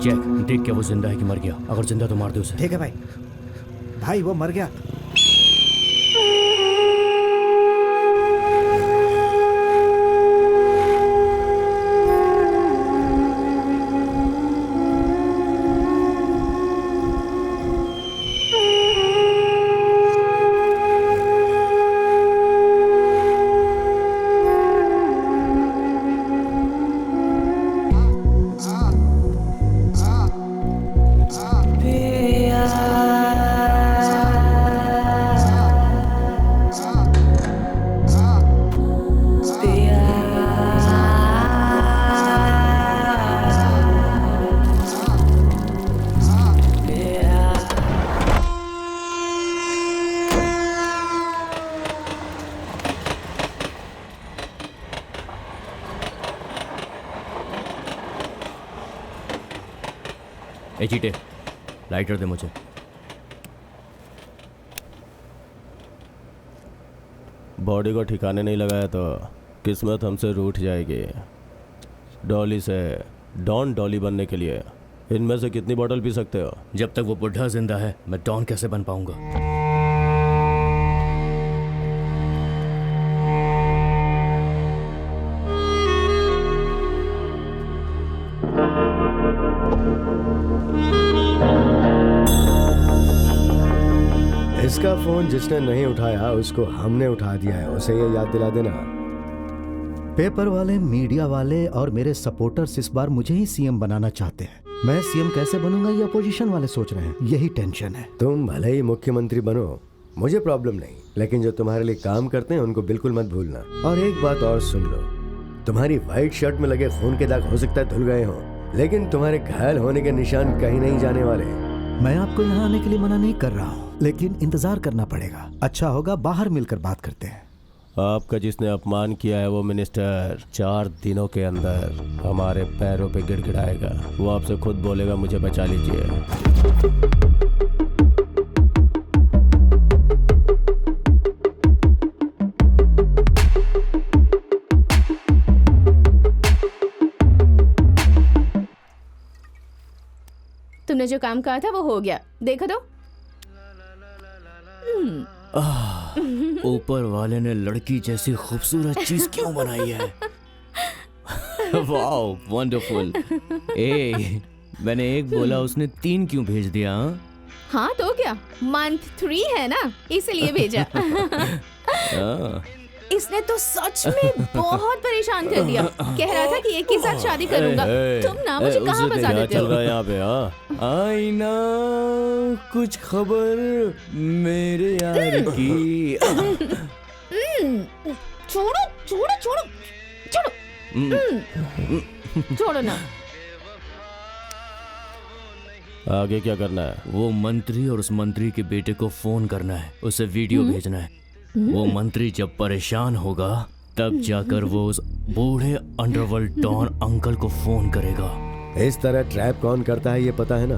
Jack देख क्या वो जिंदा है कि मर गया। अगर जिंदा तो मार दे उसे। ठीक है भाई। भाई वो मर गया। ए चीटे, लाइटर दे मुझे। बॉडी को ठिकाने नहीं लगाया तो किस्मत हमसे रूठ जाएगी। डॉली से डॉन डॉली बनने के लिए इनमें से कितनी बोतल पी सकते हो? जब तक वो बुढ़ा जिंदा है मैं डॉन कैसे बन पाऊंगा? इसका फोन जिसने नहीं उठाया उसको हमने उठा दिया है, उसे ये याद दिला देना। पेपर वाले, मीडिया वाले और मेरे सपोर्टर्स इस बार मुझे ही सीएम बनाना चाहते हैं। मैं सीएम कैसे बनूंगा ये अपोजिशन वाले सोच रहे हैं, यही टेंशन है। तुम भले ही मुख्यमंत्री बनो, मुझे प्रॉब्लम नहीं, लेकिन जो तुम्हारे लिए काम करते हैं उनको बिल्कुल मत भूलना। और एक बात और सुन लो, तुम्हारी व्हाइट शर्ट में लगे खून के दाग हो सकता है धुल गए हों, लेकिन तुम्हारे घायल होने के निशान कहीं नहीं जाने वाले। मैं आपको यहाँ आने के लिए मना नहीं कर रहा हूँ, लेकिन इंतजार करना पड़ेगा। अच्छा होगा बाहर मिलकर बात करते हैं। आपका जिसने अपमान किया है वो मिनिस्टर 4 दिनों के अंदर हमारे पैरों पे गिड़गिड़ाएगा। वो आपसे खुद बोलेगा मुझे बचा लीजिए। तुमने जो काम कहा था वो हो गया, देखो तो। ऊपर वाले ने लड़की जैसी खूबसूरत चीज क्यों बनाई है? Wow, wonderful. ए, मैंने एक बोला उसने 3 क्यों भेज दिया? हाँ तो क्या, मंथ 3 है ना, इसलिए भेजा। इसने तो सच में बहुत परेशान कर दिया। कह रहा था कि एक के साथ शादी करूंगा। तुम ना मुझे कहाँ फंसा देते चल हो? रहा है यहाँ पे? आईना कुछ खबर मेरे यार की। छोड़ो छोड़ो छोड़ो छोड़ो, छोड़ो ना। आगे क्या करना है? वो मंत्री और उस मंत्री के बेटे को फोन करना है, उसे वीडियो भेजना है। वो मंत्री जब परेशान होगा तब जाकर वो उस बूढ़े अंडरवर्ल्ड डॉन अंकल को फोन करेगा। इस तरह ट्रैप कौन करता है ये पता है ना,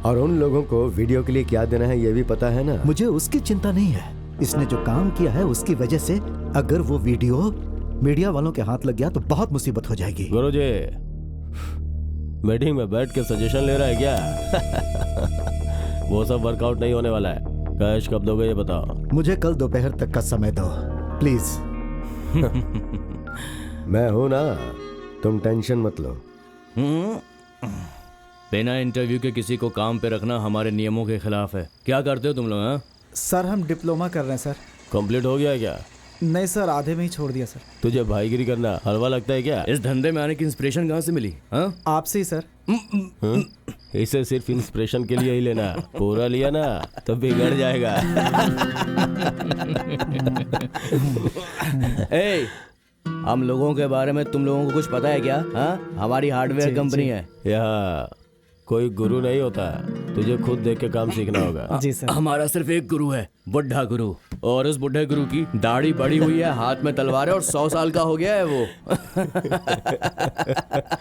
और उन लोगों को वीडियो के लिए क्या देना है ये भी पता है ना। मुझे उसकी चिंता नहीं है, इसने जो काम किया है उसकी वजह से अगर वो वीडियो मीडिया वालों के हाथ लग गया तो बहुत मुसीबत हो जाएगी। गुरुजी, मीटिंग में बैठ के सजेशन ले रहा है क्या? वो सब वर्कआउट नहीं होने वाला है। कैश कब दोगे ये बताओ? मुझे कल दोपहर तक का समय दो प्लीज। मैं हूं ना, तुम टेंशन मत लो। बिना इंटरव्यू के किसी को काम पे रखना हमारे नियमों के खिलाफ है। क्या करते हो तुम लोग? हाँ सर हम डिप्लोमा कर रहे हैं सर। कंप्लीट हो गया है क्या? नहीं सर, आधे में ही छोड़ दिया सर। तुझे भाईगिरी करना हलवा लगता है क्या? इस धंधे में आने की इंस्पिरेशन कहाँ से मिली? हाँ आपसे ही सर। इसे सिर्फ इंस्पिरेशन के लिए ही लेना, पूरा लिया ना तो बिगड़ जाएगा। ए, हम लोगों के बारे में तुम लोगों को कुछ पता है क्या? हाँ, हमारी हार्डवेयर कंपनी है। यहाँ कोई गुरु नहीं होता, तुझे खुद देख के काम सीखना होगा। जी सर। हमारा सिर्फ एक गुरु है, बुढ़ा गुरु, और उस बुढ़े गुरु की दाढ़ी बड़ी हुई है, हाथ में तलवार है और 100 साल का हो गया है वो।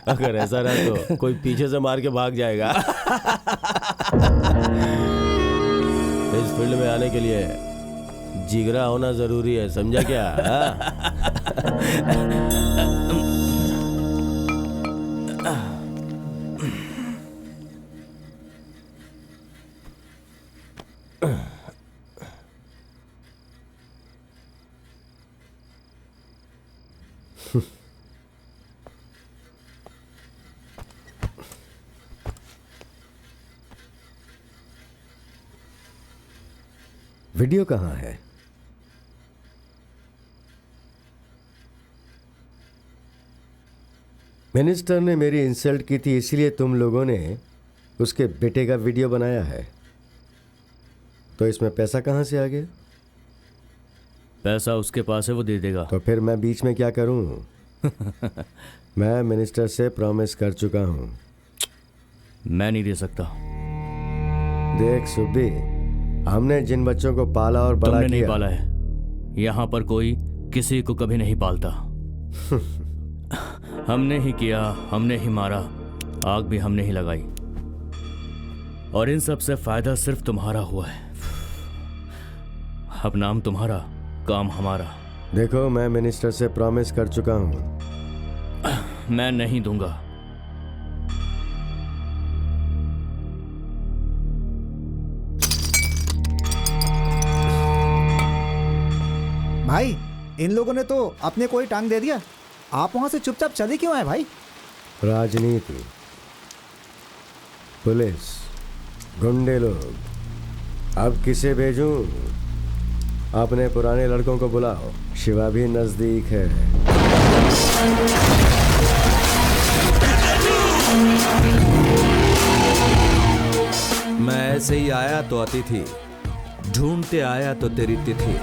अगर ऐसा रहा तो कोई पीछे से मार के भाग जाएगा। इस फील्ड में आने के लिए जिगरा होना जरूरी है, समझा क्या? वीडियो कहाँ है? मिनिस्टर ने मेरी इंसल्ट की थी, इसलिए तुम लोगों ने उसके बेटे का वीडियो बनाया है। तो इसमें पैसा कहाँ से आ गया? पैसा उसके पास है, वो दे देगा। तो फिर मैं बीच में क्या करूं? मैं मिनिस्टर से प्रॉमिस कर चुका हूं। मैं नहीं दे सकता। देख सुब्बी, हमने जिन बच्चों को पाला और बड़ा तुमने किया, नहीं पाला है। यहाँ पर कोई किसी को कभी नहीं पालता। हमने ही किया, हमने ही मारा, आग भी हमने ही लगाई, और इन सब से फायदा सिर्फ तुम्हारा हुआ है। अब नाम तुम्हारा, काम हमारा। देखो, मैं मिनिस्टर से प्रॉमिस कर चुका हूं। मैं नहीं दूंगा। भाई, इन लोगों ने तो अपने को ही टांग दे दिया। आप वहां से चुपचाप चले क्यों आए भाई? राजनीति, पुलिस, गुंडे लोग, अब किसे भेजूं? अपने पुराने लड़कों को बुलाओ, शिवा भी नजदीक है। मैं ऐसे ही आया तो अतिथि, ढूंढते आया तो तेरी तिथि।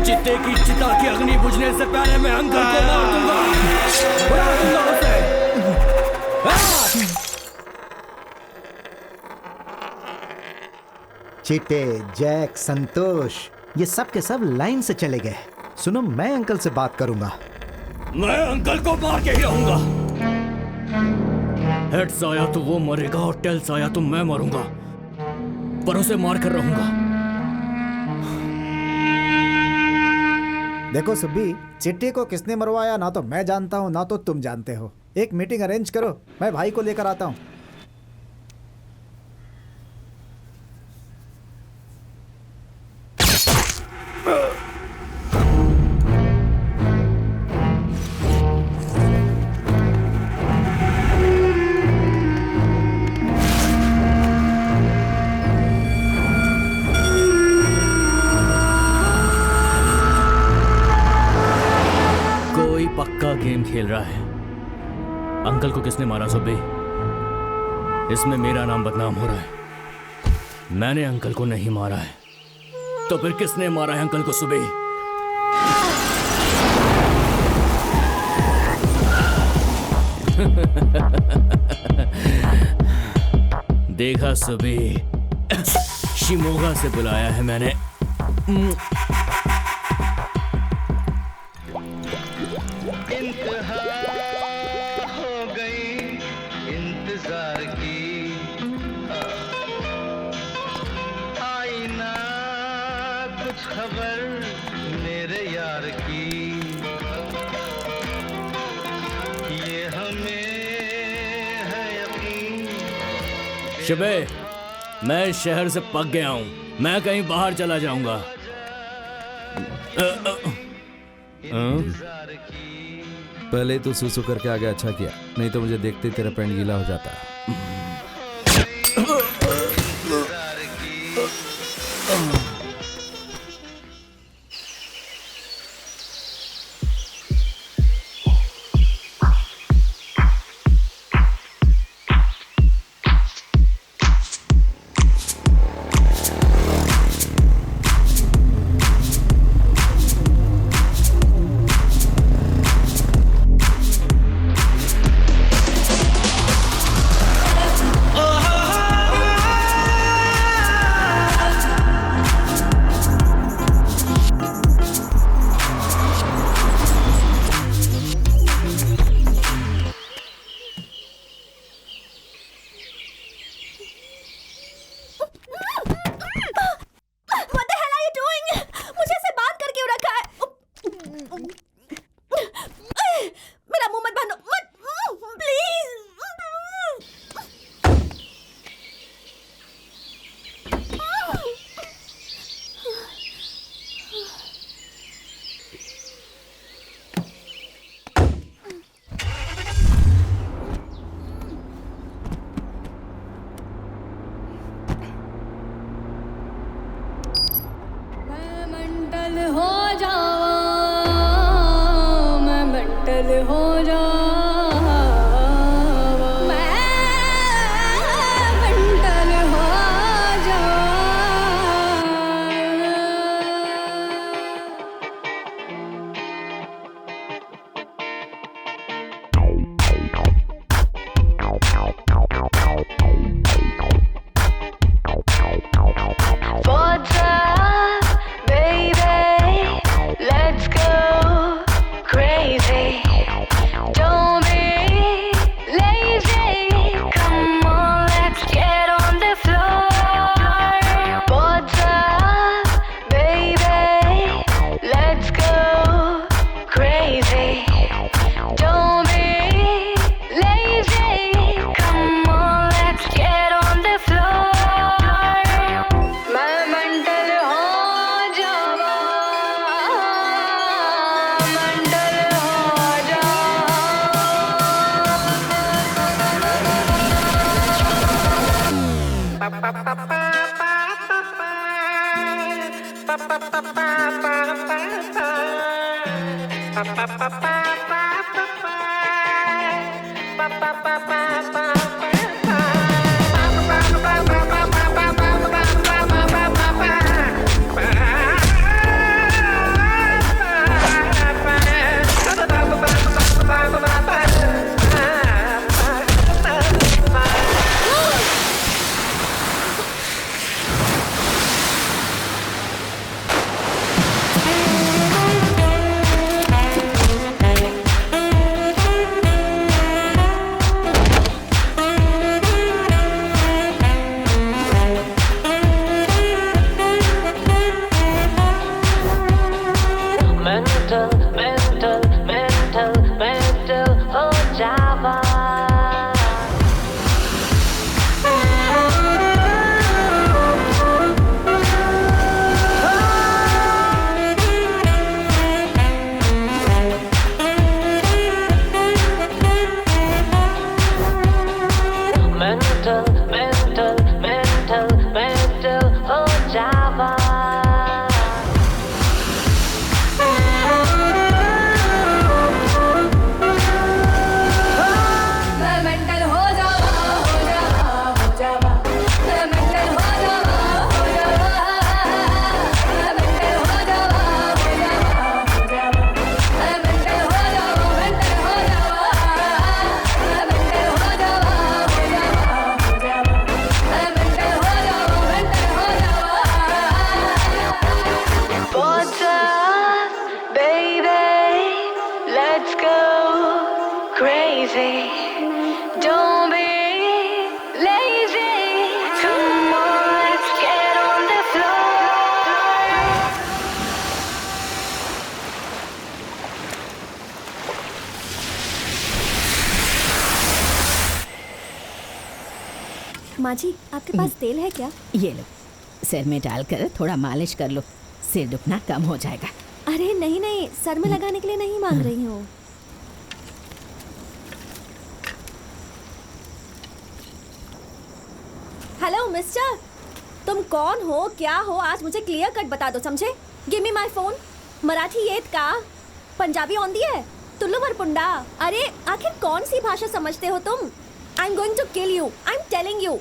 चित्ते की चिता की अग्नि बुझने से पहले मैं अंकल को मार दूंगा। उड़ा दूंगा उसे। चीते, जैक, संतोष, ये सब के सब लाइन से चले गए। सुनो, मैं अंकल से बात करूंगा। मैं अंकल को मार के ही रहूंगा। हेड्स आया तो वो मरेगा और टेल्स आया तो मैं मरूंगा, पर उसे मार कर रहूंगा। देखो सुब्बी, चिट्टी को किसने मरवाया ना तो मैं जानता हूँ ना तो तुम जानते हो। एक मीटिंग अरेंज करो, मैं भाई को लेकर आता हूँ। पक्का गेम खेल रहा है। अंकल को किसने मारा सुब्बी? इसमें मेरा नाम बदनाम हो रहा है। मैंने अंकल को नहीं मारा है, तो फिर किसने मारा है अंकल को सुब्बी? देखा सुब्बी, शिमोगा से बुलाया है मैंने। खबर मेरे यार की, ये हमें है यकीन। शिबे, मैं शहर से पक गया हूँ, मैं कहीं बाहर चला जाऊंगा। इंतजार की पहले ही तू सुसु करके आगे अच्छा किया, नहीं तो मुझे देखते ही तेरा पैंट गीला हो जाता। इंतजार की What the hell are you doing? मुझे ऐसे बात करके रखा है। मेरा मुंह मत बांधो, मत, प्लीज। मैं मंडल हो जावा, मैं मंडल हो जावा, मैं मंडल हो जावा। What's up, baby? Let's go crazy. Don't be lazy. Come on, let's get on the floor. What's up, baby? Let's go crazy. Don't be lazy. Come on, let's get on the floor. मैं मंडल हो जावा, मंडल हो जावा। Mental, mental, mental, mental, oh Java. Mental, mental, mental, mental, oh Java. मैं मंडल हो जावा, हो जावा, हो जावा। मैं मंडल हो जावा, हो जावा। मैं मंडल हो जावा, हो जावा, हो जावा। मैं मंडल हो जावा, मंडल हो जावा। मैं मंडल हो जावा, हो जावा, हो जावा। मैं मंडल हो जावा, मंडल हो जावा। What's up, baby? Let's go crazy. Don't be lazy. Come on, let's get on the floor. माँ जी, आपके पास तेल है क्या? ये लो, सिर में डालकर थोड़ा मालिश कर लो, सिर दुखना कम हो जाएगा। अरे नहीं नहीं, सर में लगाने के लिए नहीं मांग रही हूँ। मिस्टर, तुम कौन हो, क्या हो, आज मुझे क्लियर कट बता दो, समझे? Give me my phone. Marathi येत का? पंजाबी आंदी है? तुल्लू वरपुंडा. अरे आखिर कौन सी भाषा समझते हो तुम? I am going to kill you, I am telling you.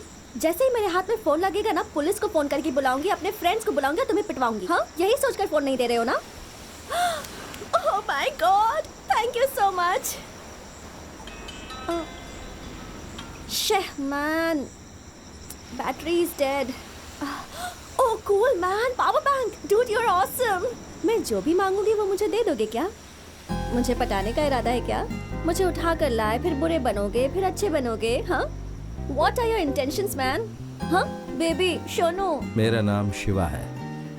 जैसे ही मेरे हाथ में फोन लगेगा ना, पुलिस को फोन करके बुलाऊंगी, अपने फ्रेंड्स को बुलाऊंगी और तुम्हें पिटवाऊंगी. हाँ, यही सोचकर फोन नहीं दे रहे हो ना? Oh my God, thank you so much. Shit, man. Battery is dead. Oh, cool, man. Power bank. Dude, you're awesome. मैं जो भी मांगूंगी वो मुझे दे दोगे क्या? मुझे पटाने का इरादा है क्या? मुझे उठा कर लाए, फिर बुरे बनोगे, फिर अच्छे बनोगे, हाँ? What are your intentions, man? हाँ, बेबी, शोनो. मेरा नाम शिवा है.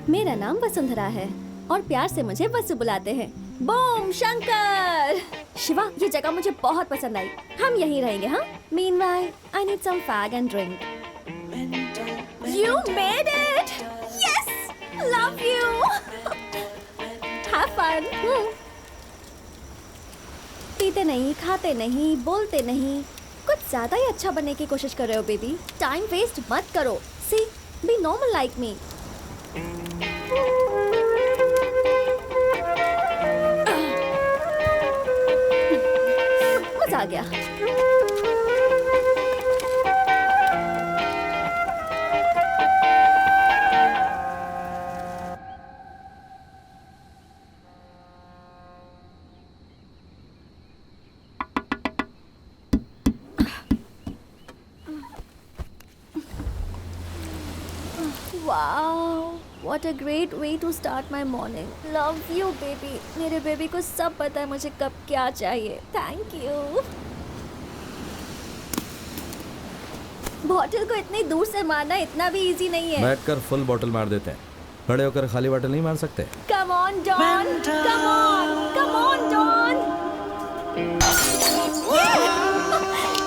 मेरा नाम वसुंधरा है और प्यार से मुझे वसु बुलाते हैं. बूम शंकर. शिवा, ये जगह मुझे बहुत पसंद आई. हम यहीं रहेंगे, हाँ? Meanwhile, I need some fag and drink. You made it! Yes! Love you! Have fun! पीते नहीं, खाते नहीं, बोलते नहीं, कुछ ज्यादा ही अच्छा बनने की कोशिश कर रहे हो बेबी. टाइम वेस्ट मत करो. See, be normal like me. मजा आ गया. Wow, what a great way to start my morning. Love you, baby. मेरे बेबी को सब पता है मुझे कब क्या चाहिए. Thank you. बॉटल को इतनी दूर से मारना इतना भी इजी नहीं है. बैठकर फुल बॉटल मार देते हैं, खड़े होकर खाली बॉटल नहीं मार सकते. Come on, Don. Come on. Come on, Don. Yeah!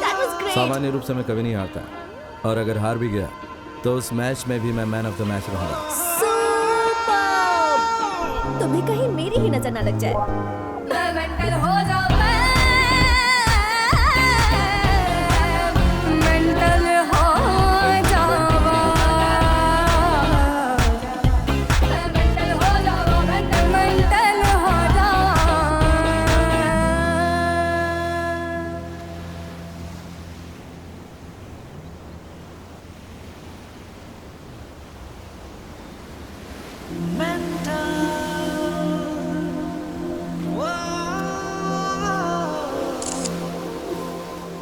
That was great. सामान्य रूप से मैं कभी नहीं हारता, और अगर हार भी गया तो उस मैच में भी मैं मैन ऑफ द मैच रहूंगा. सुपर. तुम्हें कहीं मेरी ही नजर ना लग जाए. मेंटल हो जाओ, मेंटल हो जाओ, मेंटल हो जाओ, मेंटल हो जाओ.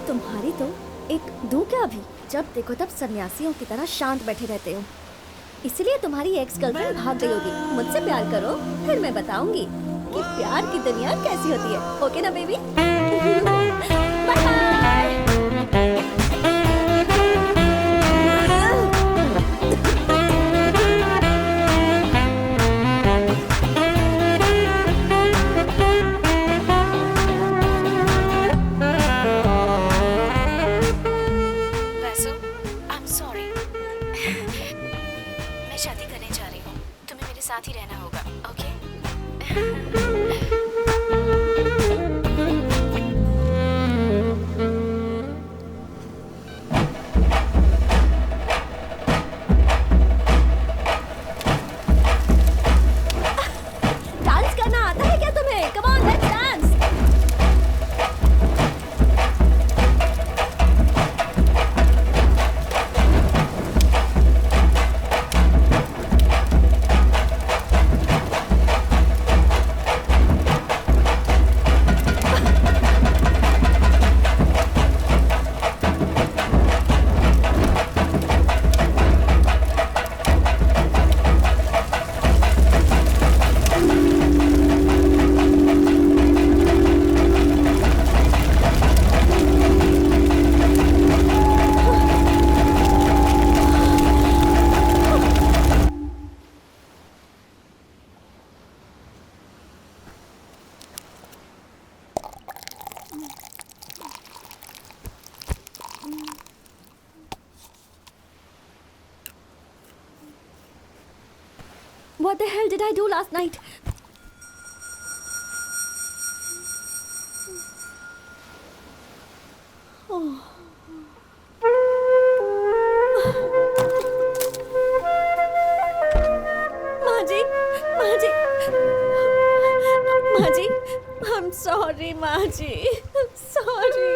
तुम्हारी तो एक दूं क्या अभी? जब देखो तब सन्यासियों की तरह शांत बैठे रहते हो. इसलिए तुम्हारी एक्स गर्लफ्रेंड भाग गई होगी. मुझसे प्यार करो, फिर मैं बताऊंगी कि प्यार की दुनिया कैसी होती है. ओके ना baby? Bye bye. Vaisu, I'm sorry. मैं शादी करने जा रही हूँ. तुम्हें मेरे साथ ही रहना होगा, ओके? डांस करना आता है क्या तुम्हें? Come on, let's dance. What the hell did I do last night? Oh. जी सॉरी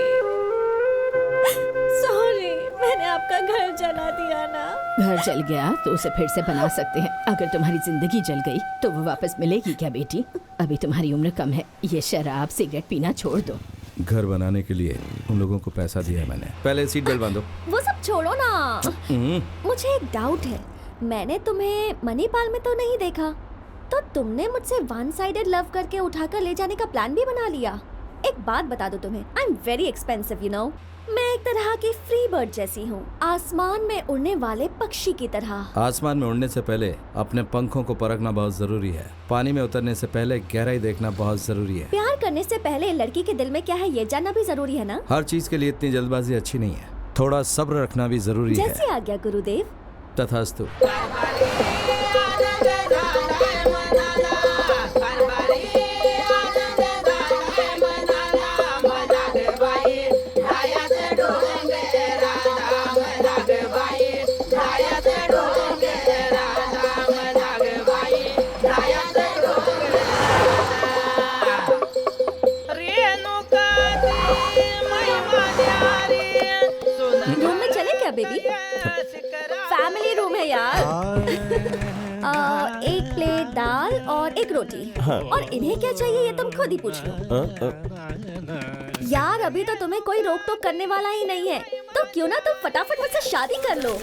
सॉरी, मैंने आपका घर जला दिया ना। घर जल गया तो उसे फिर से बना सकते हैं। अगर तुम्हारी जिंदगी जल गई तो वो वापस मिलेगी क्या बेटी? अभी तुम्हारी उम्र कम है, ये शराब सिगरेट पीना छोड़ दो। घर बनाने के लिए उन लोगों को पैसा दिया है मैंने। पहले सीट बेल्ट बांधो। वो सब छोड़ो ना, मुझे एक डाउट है। मैंने तुम्हें मणिपाल में तो नहीं देखा, तो तुमने मुझसे वन साइडेड लव करके उठाकर ले जाने का प्लान भी बना लिया। एक बात बता दो तुम्हें, I am very expensive you know. मैं एक तरह की फ्री बर्ड जैसी हूँ, आसमान में उड़ने वाले पक्षी की तरह। आसमान में उड़ने से पहले अपने पंखों को परखना बहुत जरूरी है। पानी में उतरने से पहले गहराई देखना बहुत जरूरी है। प्यार करने से पहले लड़की के दिल में क्या है ये जानना भी जरूरी है ना। हर चीज के लिए इतनी जल्दबाजी अच्छी नहीं है, थोड़ा सब्र रखना भी जरूरी है। जैसी आज्ञा गुरुदेव। तथास्तु। रूम में चले क्या बेबी? फैमिली रूम है यार। एक प्लेट दाल और एक रोटी। और इन्हें क्या चाहिए ये तुम खुद ही पूछ लो। यार अभी तो तुम्हें कोई रोक टोक करने वाला ही नहीं है, तो क्यों ना तुम फटाफट मुझसे शादी कर लो।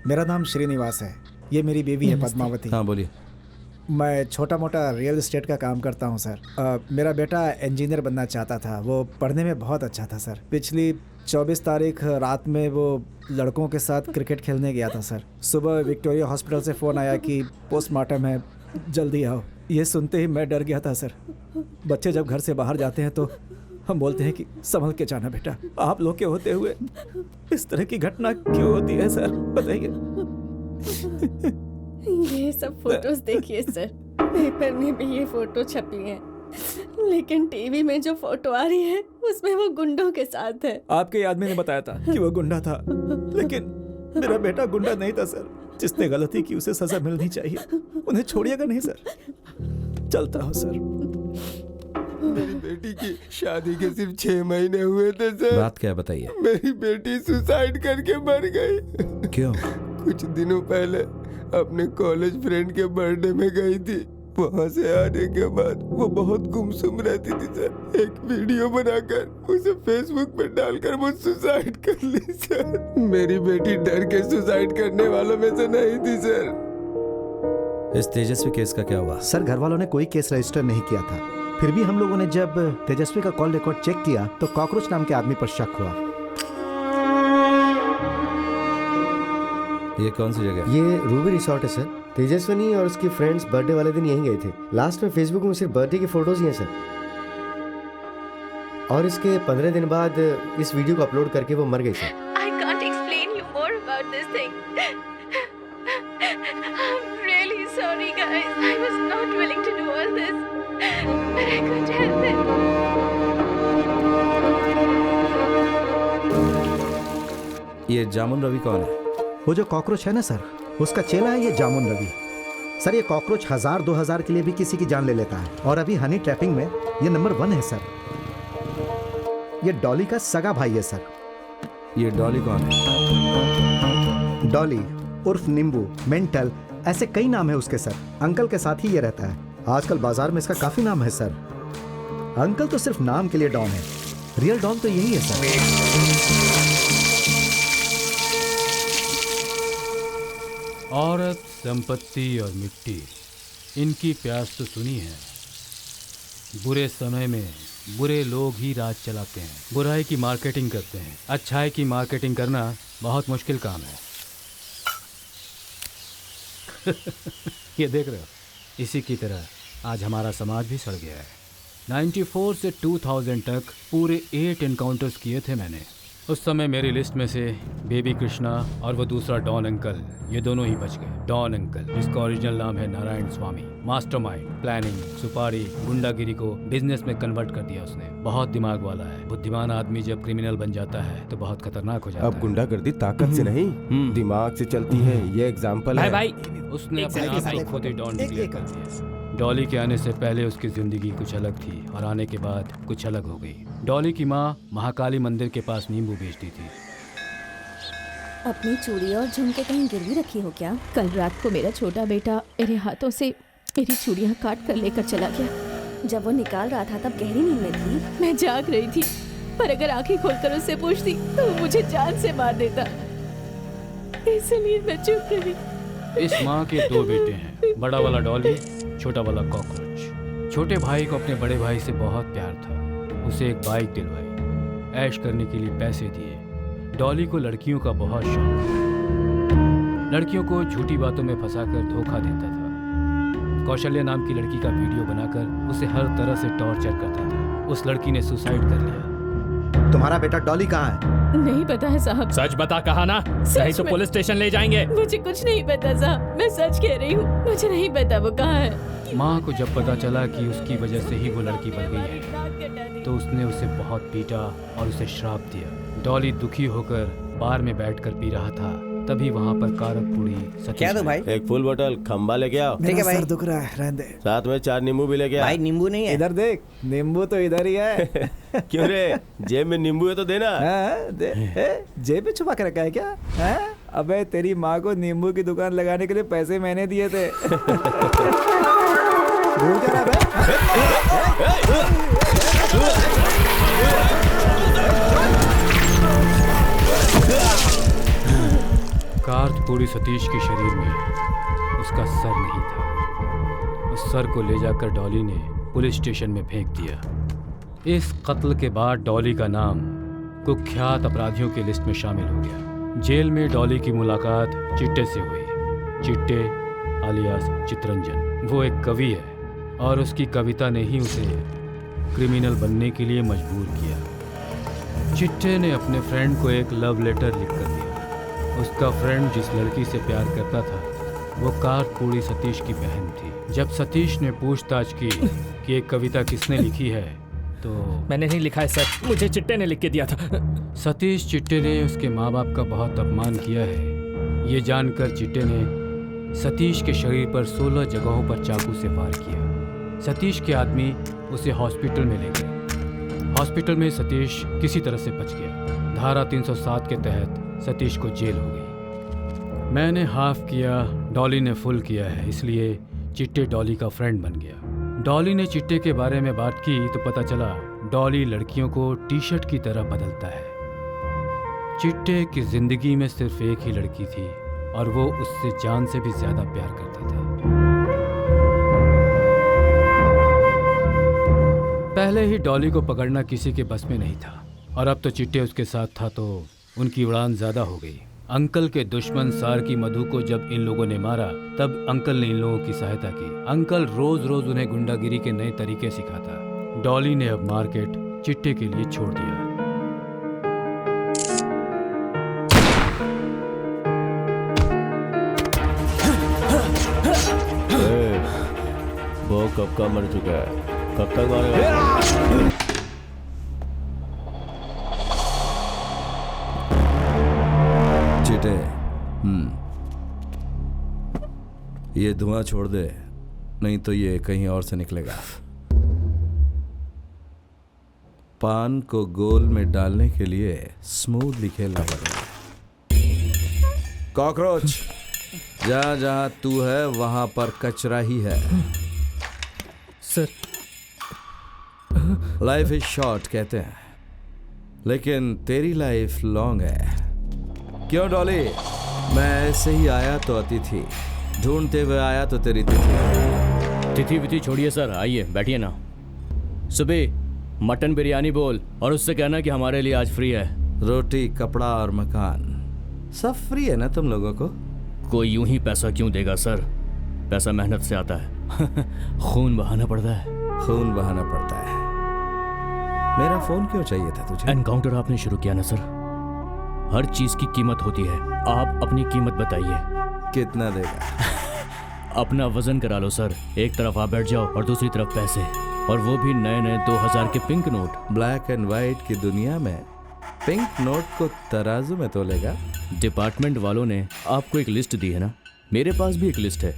मेरा नाम श्रीनिवास है, ये मेरी बेबी है पद्मावती। हाँ बोलिए। मैं छोटा मोटा रियल एस्टेट का काम करता हूँ सर। मेरा बेटा इंजीनियर बनना चाहता था, वो पढ़ने में बहुत अच्छा था सर। पिछली 24 तारीख रात में वो लड़कों के साथ क्रिकेट खेलने गया था सर। सुबह विक्टोरिया हॉस्पिटल से फ़ोन आया कि पोस्टमार्टम है, जल्दी आओ। ये सुनते ही मैं डर गया था सर। बच्चे जब घर से बाहर जाते हैं तो हम बोलते हैं कि संभल के जाना बेटा। आप लोग के होते हुए इस तरह की घटना क्यों होती है सर, बताइए। ये सब फोटोज देखिए सर, पेपर में भी ये फोटो छपी है, लेकिन टीवी में जो फोटो आ रही है उसमें वो गुंडों के साथ है। आपके आदमी ने बताया था कि वो गुंडा था, लेकिन मेरा बेटा गुंडा नहीं था सर। जिसने गलती की उसे सजा मिलनी चाहिए, उन्हें छोड़िएगा नहीं सर। चलता हूँ सर। मेरी बेटी की शादी के सिर्फ 6 महीने हुए थे सर। बात क्या बताइए? मेरी बेटी सुसाइड करके मर गई। क्यों? कुछ दिनों पहले अपने कॉलेज फ्रेंड के बर्थडे में गई थी। वहाँ से आने के बाद वो बहुत गुमसुम रहती थी सर। एक वीडियो बनाकर उसे फेसबुक पे डालकर वो सुसाइड कर ली सर। मेरी बेटी डर के सुसाइड करने वालों में से नहीं थी सर। इस तेजस्वी केस का क्या हुआ? सर घर वालों ने कोई केस रजिस्टर नहीं किया था, फिर भी हम लोगों ने जब तेजस्वी का कॉल रिकॉर्ड चेक किया तो कॉकरोच नाम के आदमी पर शक हुआ। ये कौन सी जगह? ये रूबी रिसोर्ट है सर। तेजस्विनी और उसकी फ्रेंड्स बर्थडे वाले दिन यहीं गए थे। लास्ट में फेसबुक में सिर्फ बर्थडे की फोटोज ही हैं सर। और इसके 15 दिन बाद इस वीडियो को अपलोड करके वो मर गई sir. I can't explain you more about this thing. I'm really sorry guys. I was not willing to do all this. But I couldn't help it. ये जामुन रवि कौन है? वो जो कॉकरोच है ना सर, उसका चेला है ये जामुन रवि। सर ये कॉकरोच 1000-2000 के लिए भी किसी की जान ले लेता है, और अभी हनी ट्रैपिंग में ये नंबर 1 है सर। ये डॉली का सगा भाई है सर। ये डॉली कौन है? डॉली उर्फ नींबू, मेंटल, ऐसे कई नाम है उसके सर। अंकल के साथ ही ये रहता है। आजकल बाजार में इसका काफी नाम है सर। अंकल तो सिर्फ नाम के लिए डॉन है, रियल डॉन तो यही है सर। औरत, संपत्ति और मिट्टी, इनकी प्यास तो सुनी है। बुरे समय में बुरे लोग ही राज चलाते हैं, बुराई की मार्केटिंग करते हैं। अच्छाई की मार्केटिंग करना बहुत मुश्किल काम है। ये देख रहे हो, इसी की तरह आज हमारा समाज भी सड़ गया है। 94 से 2000 तक पूरे 8 एनकाउंटर्स किए थे मैंने। उस समय मेरी लिस्ट में से बेबी कृष्णा और वो दूसरा डॉन अंकल, ये दोनों ही बच गए। डॉन अंकल, जिसका ओरिजिनल नाम है नारायण स्वामी, मास्टरमाइंड, प्लानिंग, सुपारी, गुंडागिरी को बिजनेस में कन्वर्ट कर दिया उसने। बहुत दिमाग वाला है। बुद्धिमान आदमी जब क्रिमिनल बन जाता है तो बहुत खतरनाक हो जाता है। अब गुंडागर्दी ताकत से नहीं, दिमाग से चलती है। ये एग्जाम्पल है। भाई उसने अपने आप को खुद ही डॉन डिक्लेयर कर दिया। डॉली के आने से पहले उसकी जिंदगी कुछ अलग थी और आने के बाद कुछ अलग हो गई। डॉली की माँ महाकाली मंदिर के पास नींबू बेचती थी। अपनी चूड़ी और झुमके कहीं गिरवी रखी हो क्या? कल रात को मेरा छोटा बेटा मेरे हाथों से मेरी चूड़ियाँ काट कर लेकर चला गया। जब वो निकाल रहा था तब गहरी नींद में थी। मैं जाग रही थी, पर अगर आंखें खोलकर उससे पूछती तो वो मुझे जान से मार देता, इसलिए मैं चुप रही। इस माँ के 2 बेटे हैं, बड़ा वाला डॉली, छोटा वाला कॉकरोच। छोटे भाई को अपने बड़े भाई से बहुत प्यार था। उसे एक बाइक दिलवाई, ऐश करने के लिए पैसे दिए। डॉली को लड़कियों का बहुत शौक था। लड़कियों को झूठी बातों में फंसाकर धोखा देता था। कौशल्या नाम की लड़की का वीडियो बनाकर उसे हर तरह से टॉर्चर करता था। उस लड़की ने सुसाइड कर लिया। तुम्हारा बेटा डॉली कहाँ है? नहीं पता है साहब। सच बता, कहा ना, नहीं तो पुलिस स्टेशन ले जाएंगे। मुझे कुछ नहीं पता साहब, मैं सच कह रही हूँ। मुझे नहीं पता वो कहाँ है। माँ को जब पता चला कि उसकी वजह से ही वो लड़की बन गई है तो उसने उसे बहुत पीटा और उसे श्राप दिया। डॉली दुखी होकर बार में बैठकर पी रहा था, तभी वहाँ पर कारक पूरी सतीश क्या दो भाई? एक फुल बोतल खंबा लेके आओ। मेरा ठीक है भाई। सर दुख रहा है, रहने दे। साथ में 4 नींबू भी लेके आओ। भाई नींबू नहीं है। इधर देख, नींबू तो इधर ही है। क्यों रे, जेब में नींबू है तो देना। हाँ, जेब में छुपा के रखा है क्या? हाँ? अबे तेरी माँ को नींबू की दुकान लगाने के लिए पैसे मैंने दिए थे। भूल जा रहा कार्तपूरी सतीश के शरीर में उसका सर नहीं था। उस सर को ले जाकर डॉली ने पुलिस स्टेशन में फेंक दिया। इस कत्ल के बाद डॉली का नाम कुख्यात अपराधियों की लिस्ट में शामिल हो गया। जेल में डॉली की मुलाकात चिट्टे से हुई। चिट्टे आलियास चितरंजन, वो एक कवि है और उसकी कविता ने ही उसे क्रिमिनल बनने के लिए मजबूर किया। चिट्टे ने अपने फ्रेंड को एक लव लेटर लिख कर दिया। उसका फ्रेंड जिस लड़की से प्यार करता था वो कार्तपूरी सतीश की बहन थी। जब सतीश ने पूछताछ की कि एक कविता किसने लिखी है तो मैंने नहीं लिखा है सर, मुझे चिट्टे ने लिख के दिया था। सतीश चिट्टे ने उसके माँ बाप का बहुत अपमान किया है। ये जानकर चिट्टे ने सतीश के शरीर पर 16 जगहों पर चाकू से वार किया। सतीश के आदमी उसे हॉस्पिटल में ले गए। हॉस्पिटल में सतीश किसी तरह से बच गया। धारा 307 के तहत सतीश को जेल हो गई। मैंने हाफ किया, डॉली ने फुल किया है, इसलिए चिट्टे डॉली का फ्रेंड बन गया। डॉली ने चिट्टे के बारे में बात की तो पता चला डॉली लड़कियों को टी शर्ट की तरह बदलता है। चिट्टे की जिंदगी में सिर्फ एक ही लड़की थी और वो उससे जान से भी ज्यादा प्यार करता था। पहले ही डॉली को पकड़ना किसी के बस में नहीं था और अब तो चिट्टे उसके साथ था तो उनकी उड़ान ज्यादा हो गई। अंकल के दुश्मन सारकी मधु को जब इन लोगों ने मारा तब अंकल ने इन लोगों की सहायता की। अंकल रोज रोज उन्हें गुंडागिरी के नए तरीके सिखाता। डॉली ने अब मार्केट चिट्टे के लिए छोड़ दिया। वो कब का मर चुका है, कब तक मारेगा? चिट्टे, ये धुआं छोड़ दे, नहीं तो ये कहीं और से निकलेगा। पान को गोल में डालने के लिए स्मूथली खेलना पड़ेगा। कॉकरोच, जहाँ जहाँ तू है वहां पर कचरा ही है। सर, लाइफ इज शॉर्ट कहते हैं, लेकिन तेरी लाइफ लॉन्ग है। क्यों डॉली? मैं ऐसे ही आया तो अतिथि, ढूंढते हुए आया तो तेरी तिथि विथि छोड़िए सर, आइए बैठिए ना। सुबह मटन बिरयानी बोल और उससे कहना कि हमारे लिए आज फ्री है। रोटी, कपड़ा और मकान सब फ्री है ना तुम लोगों को? कोई यूं ही पैसा क्यों देगा सर? पैसा मेहनत से आता है। खून बहाना पड़ता है। खून बहाना पड़ता है। मेरा फोन क्यों चाहिए था तुझे? एनकाउंटर आपने शुरू किया ना सर, हर चीज की कीमत होती है। आप अपनी कीमत बताइए। कितना देगा? अपना वजन करा लो सर, एक तरफ आप बैठ जाओ और दूसरी तरफ पैसे, और वो भी नए नए 2000 के pink note. Black and white की दुनिया में पिंक नोट को तराजू में तोलेगा? डिपार्टमेंट वालों ने आपको एक लिस्ट दी है ना, मेरे पास भी एक लिस्ट है।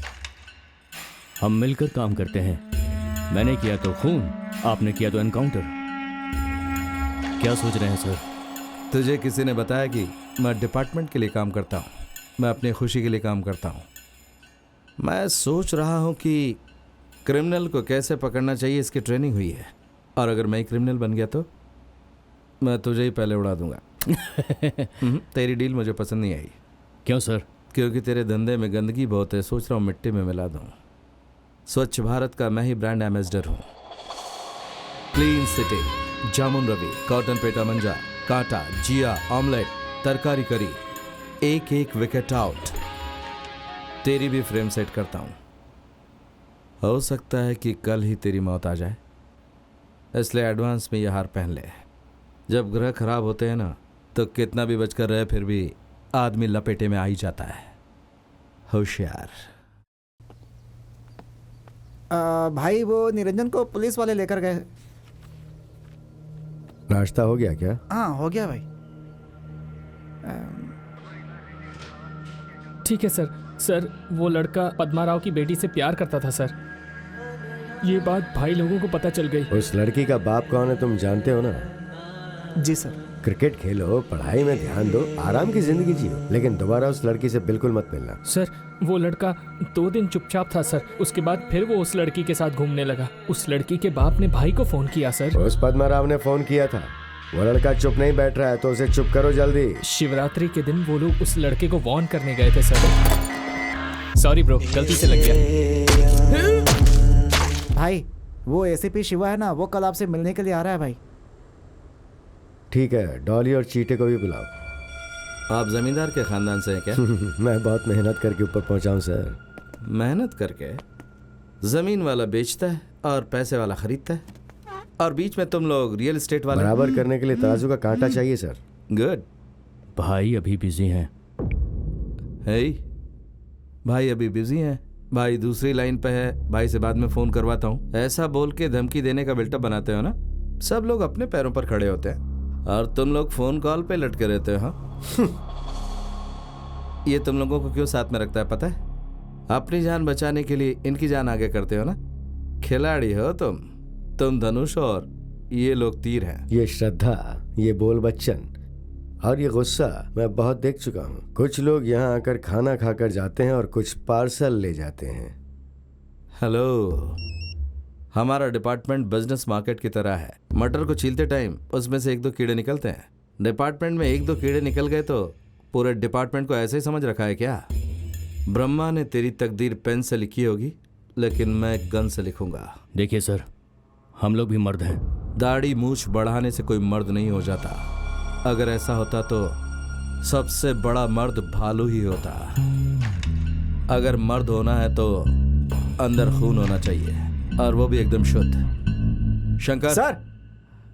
हम मिलकर काम करते हैं। मैंने किया तो खून, आपने किया तो एनकाउंटर। क्या सोच रहे हैं सर? तुझे किसी ने बताया कि मैं डिपार्टमेंट के लिए काम करता हूँ? मैं अपनी खुशी के लिए काम करता हूँ। मैं सोच रहा हूँ कि क्रिमिनल को कैसे पकड़ना चाहिए, इसकी ट्रेनिंग हुई है। और अगर मैं क्रिमिनल बन गया तो मैं तुझे ही पहले उड़ा दूंगा। तेरी डील मुझे पसंद नहीं आई। क्यों सर? क्योंकि तेरे धंधे में गंदगी बहुत है, सोच रहा हूँ मिट्टी में मिला दूँ। स्वच्छ भारत का मैं ही ब्रांड एम्बेसडर हूँ। क्लीन सिटी, जामुन रवि, कॉटन पेटा मंजा, कांटा, जिया, ऑमलेट, तरकारी करी, एक एक विकेट आउट। तेरी भी फ्रेम सेट करता हूँ। हो सकता है कि कल ही तेरी मौत आ जाए, इसलिए एडवांस में यह हार पहन ले। जब ग्रह खराब होते हैं ना तो कितना भी बचकर रहे फिर भी आदमी लपेटे में आ ही जाता है। होशियार। भाई वो निरंजन को पुलिस वाले लेकर गए। नाश्ता हो गया क्या? हाँ हो गया भाई। ठीक है सर। सर वो लड़का पद्मा राव की बेटी से प्यार करता था सर। ये बात भाई लोगों को पता चल गई। उस लड़की का बाप कौन है तुम जानते हो ना? जी सर। क्रिकेट खेलो, पढ़ाई में ध्यान दो, आराम की जिंदगी जियो, लेकिन दोबारा उस लड़की से बिल्कुल मत मिलना। सर वो लड़का 2 दिन चुपचाप था सर, उसके बाद फिर वो उस लड़की के साथ घूमने लगा। उस लड़की के बाप ने भाई को फोन किया सर। उस पद्मा राव ने फोन किया था। वो लड़का चुप नहीं बैठ रहा है तो उसे चुप करो जल्दी। शिवरात्रि के दिन वो लोग उस लड़के को वार्न करने गए थे सर। सॉरी ब्रो, गलती से लग गया। भाई वो एसीपी शिवा है ना, वो कल आपसे मिलने के लिए आ रहा है भाई। ठीक है, डॉली और चीटे को भी बुलाओ। आप जमींदार के खानदान से हैं क्या? मैं बहुत मेहनत करके ऊपर पहुंचा हूं सर। मेहनत करके? जमीन वाला बेचता है और पैसे वाला खरीदता है, और बीच में तुम लोग रियल एस्टेट वाले। बराबर करने के लिए तराजू का कांटा चाहिए सर। गुड। भाई अभी बिजी हैं। भाई अभी बिजी हैं। भाई दूसरी लाइन पे है, भाई से बाद में फोन करवाता हूँ, ऐसा बोल के धमकी देने का बिल्टअप बनाते हो ना। सब लोग अपने पैरों पर खड़े होते हैं और तुम लोग फोन कॉल पे लटके रहते हो। हाँ ये तुम लोगों को क्यों साथ में रखता है पता है? अपनी जान बचाने के लिए इनकी जान आगे करते हो ना। खिलाड़ी हो तुम धनुष और ये लोग तीर हैं। ये श्रद्धा, ये बोल बच्चन और ये गुस्सा मैं बहुत देख चुका हूँ। कुछ लोग यहाँ आकर खाना खाकर जाते हैं और कुछ पार्सल ले जाते हैं। हेलो, हमारा डिपार्टमेंट बिजनेस मार्केट की तरह है। मटर को छीलते टाइम उसमें से 1-2 कीड़े निकलते हैं। डिपार्टमेंट में 1-2 कीड़े निकल गए तो पूरे डिपार्टमेंट को ऐसे ही समझ रखा है क्या? ब्रह्मा ने तेरी तकदीर पेन से लिखी होगी, लेकिन मैं गन से लिखूंगा। देखिए सर, हम लोग भी मर्द हैं। दाढ़ी मूछ बढ़ाने से कोई मर्द नहीं हो जाता। अगर ऐसा होता तो सबसे बड़ा मर्द भालू ही होता। अगर मर्द होना है तो अंदर खून होना चाहिए, और वो भी एकदम शुद्ध। शंकर सर,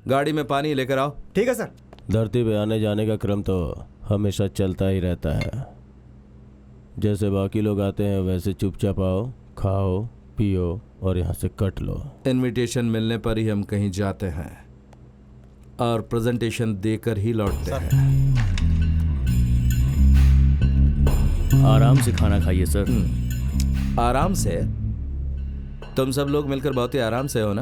गाड़ी में पानी लेकर आओ। ठीक है सर। धरती पे आने जाने का क्रम तो हमेशा चलता ही रहता है। जैसे बाकी लोग आते हैं वैसे चुपचाप आओ, खाओ, पियो और यहाँ से कट लो। इनविटेशन मिलने पर ही हम कहीं जाते हैं और प्रेजेंटेशन देकर ही लौटते हैं। आराम से खाना खाइए सर। आराम से? तुम सब लोग मिलकर बहुत ही आराम से हो ना।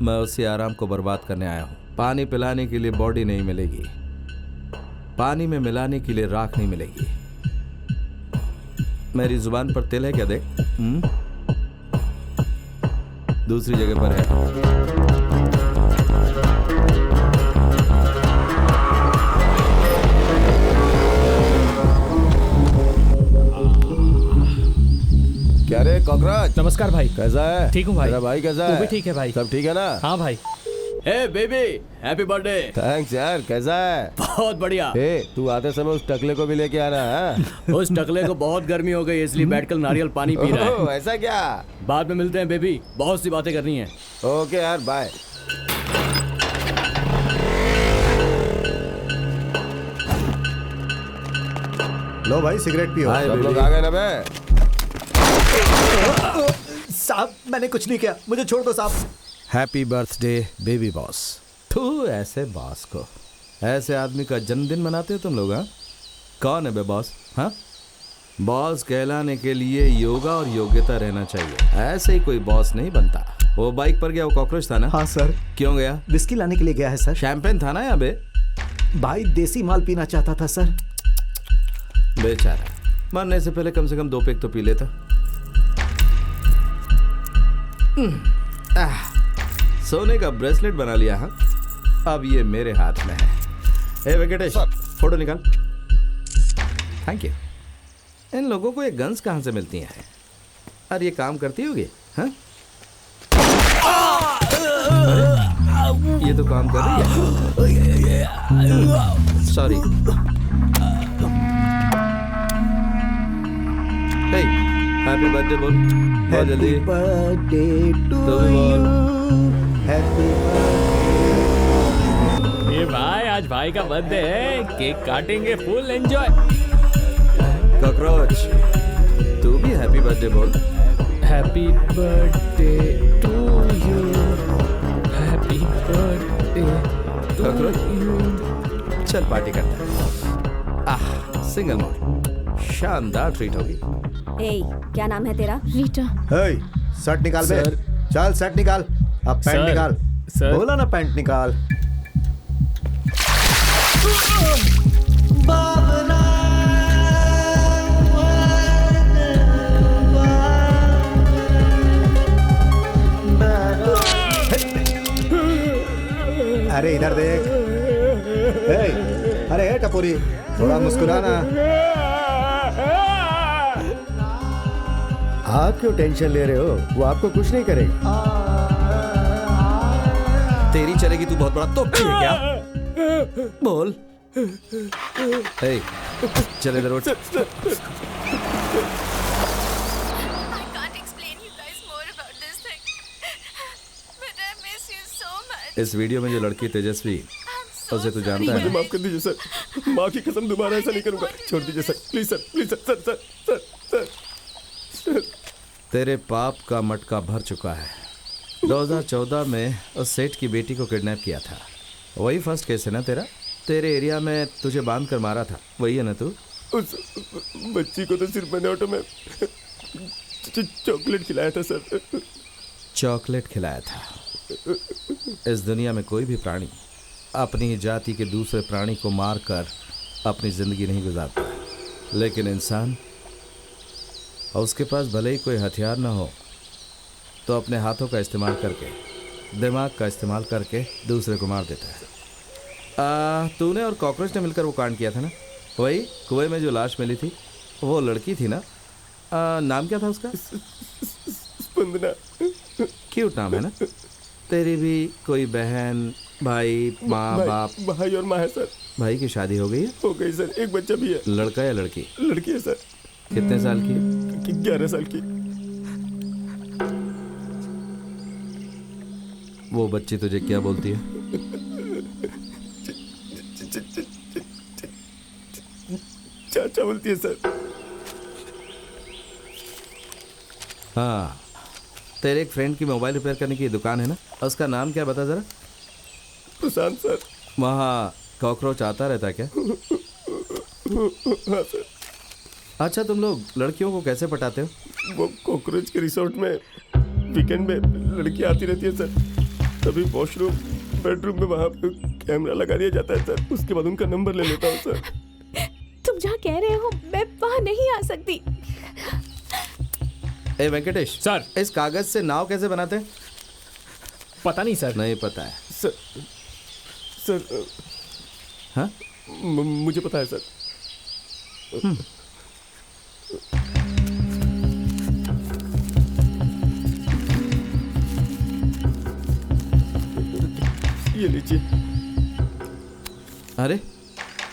मैं उसी आराम को बर्बाद करने आया हूँ। पानी पिलाने के लिए बॉडी नहीं मिलेगी, पानी में मिलाने के लिए राख नहीं मिलेगी। मेरी जुबान पर तिल है क्या? देख, दूसरी जगह पर है। क्या रे कॉकरोच? नमस्कार भाई। कैसा है? ठीक हूँ भाई। तेरा भाई कैसा है? तू भी ठीक है भाई? सब ठीक है ना? हाँ भाई। हे बेबी, हैप्पी बर्थडे। थैंक्स यार। कैसा है? बहुत बढ़िया। तू आते समय उस टकले को भी लेके आना है। उस टकले को बहुत गर्मी हो गई इसलिए बैठकर नारियल पानी पी रहा है। ऐसा क्या? बाद में मिलते हैं बेबी, बहुत सी बातें करनी है। ओके यार, बाय। लो भाई सिगरेट पियो। सब लोग आ गए ना बे? साहब मैंने कुछ नहीं किया, मुझे छोड़ दो साहब। Happy birthday baby boss. तू ऐसे बॉस को, ऐसे आदमी का जन्मदिन मनाते हो तुम लोग? हाँ, कौन है बे बॉस? हाँ, बॉस कहलाने के लिए योगा और योग्यता रहना चाहिए। ऐसे ही कोई बॉस नहीं बनता। वो बाइक पर गया, वो कॉकरोच था ना? हाँ सर। क्यों गया? विस्की लाने के लिए गया है सर। शैंपेन था ना यहाँ बे? भाई देसी माल पीना चाहता था सर। बेचारा, मरने से पहले कम से कम 2 पैक तो पी लेता। सोने का ब्रेसलेट बना लिया। हाँ, अब ये मेरे हाथ में है। वेंकटेश, फोटो निकाल। Thank you. इन लोगों को ये गन्स कहाँ से मिलती हैं? और ये काम करती होगी? हाँ, ये तो काम कर रही है। सॉरी। हैप्पी बर्थडे बोल, बहुत जल्दी। बर्थडे टू बोल। हैप्पी ये भाई, आज भाई का बर्थडे है, केक काटेंगे, फुल एंजॉय। कॉकरोच, तू भी हैप्पी बर्थडे बोल। Happy birthday to you, happy birthday cockroach, चल पार्टी करते हैं। आह, सिंगल मोड, शानदार ट्रीट होगी। ए, क्या नाम है तेरा? रीटा। हे, शर्ट निकाल बे। चल शर्ट निकाल, अब पैंट निकाल। बोला ना पैंट निकाल। अरे इधर देख। हे, अरे हे टपोरी, थोड़ा मुस्कुराना। आप क्यों टेंशन ले रहे हो? वो आपको कुछ नहीं करेगा। तेरी चलेगी, तू बहुत बड़ा तोपी है क्या? बोल। ए, चल इधर उठ। इस वीडियो में जो लड़की तेजस्वी, उसे तू जानता है? मुझे माफ कर दीजिए सर, माँ की कसम दोबारा ऐसा नहीं करूंगा। छोड़ दीजिए sir, please sir, please sir, sir sir sir sir. तेरे पाप का मटका भर चुका है। 2014 में उस सेठ की बेटी को किडनैप किया था। वही फर्स्ट केस है ना तेरा? तेरे एरिया में तुझे बांध कर मारा था, वही है ना तू? उस बच्ची को तो सिर्फ मैंने ऑटो में चॉकलेट खिलाया था सर। चॉकलेट खिलाया था। इस दुनिया में कोई भी प्राणी अपनी जाति के दूसरे प्राणी को मारकर अपनी जिंदगी नहीं गुजारता, लेकिन इंसान, उसके पास भले ही कोई हथियार ना हो तो अपने हाथों का इस्तेमाल करके, दिमाग का इस्तेमाल करके दूसरे को मार देता है। तूने और कॉकरोच ने मिलकर वो कांड किया था ना? वही कुएं में जो लाश मिली थी, वो लड़की थी ना? नाम क्या था उसका? स्पंदना। क्यूट नाम है ना? तेरी भी कोई बहन, भाई, माँ बाप? भाई और माँ है सर। भाई की शादी हो गई है? हो गई सर, एक बच्चा भी है। लड़का या लड़की? लड़की है सर। कितने साल की है? 11 साल की। वो बच्ची तुझे क्या बोलती है? चाचा बोलती है सर। हाँ, तेरे एक फ्रेंड की मोबाइल रिपेयर करने की दुकान है ना? उसका नाम क्या बता जरा? प्रशांत सर। वहाँ कॉकरोच आता रहता है क्या? हाँ सर। अच्छा, तुम लोग लड़कियों को कैसे पटाते हो? वो कॉकरोच के रिसोर्ट में वीकेंड में लड़की आती रहती है सर, तभी वॉशरूम बेडरूम में वहाँ पे कैमरा लगा दिया जाता है सर। उसके बाद उनका नंबर ले लेता हूँ सर। तुम जहाँ कह रहे हो मैं वहाँ नहीं आ सकती। ए वेंकटेश सर, इस कागज से नाव कैसे बनाते हैं? पता नहीं सर। नहीं पता है सर। हाँ, मुझे पता है सर। ये लीजिए। अरे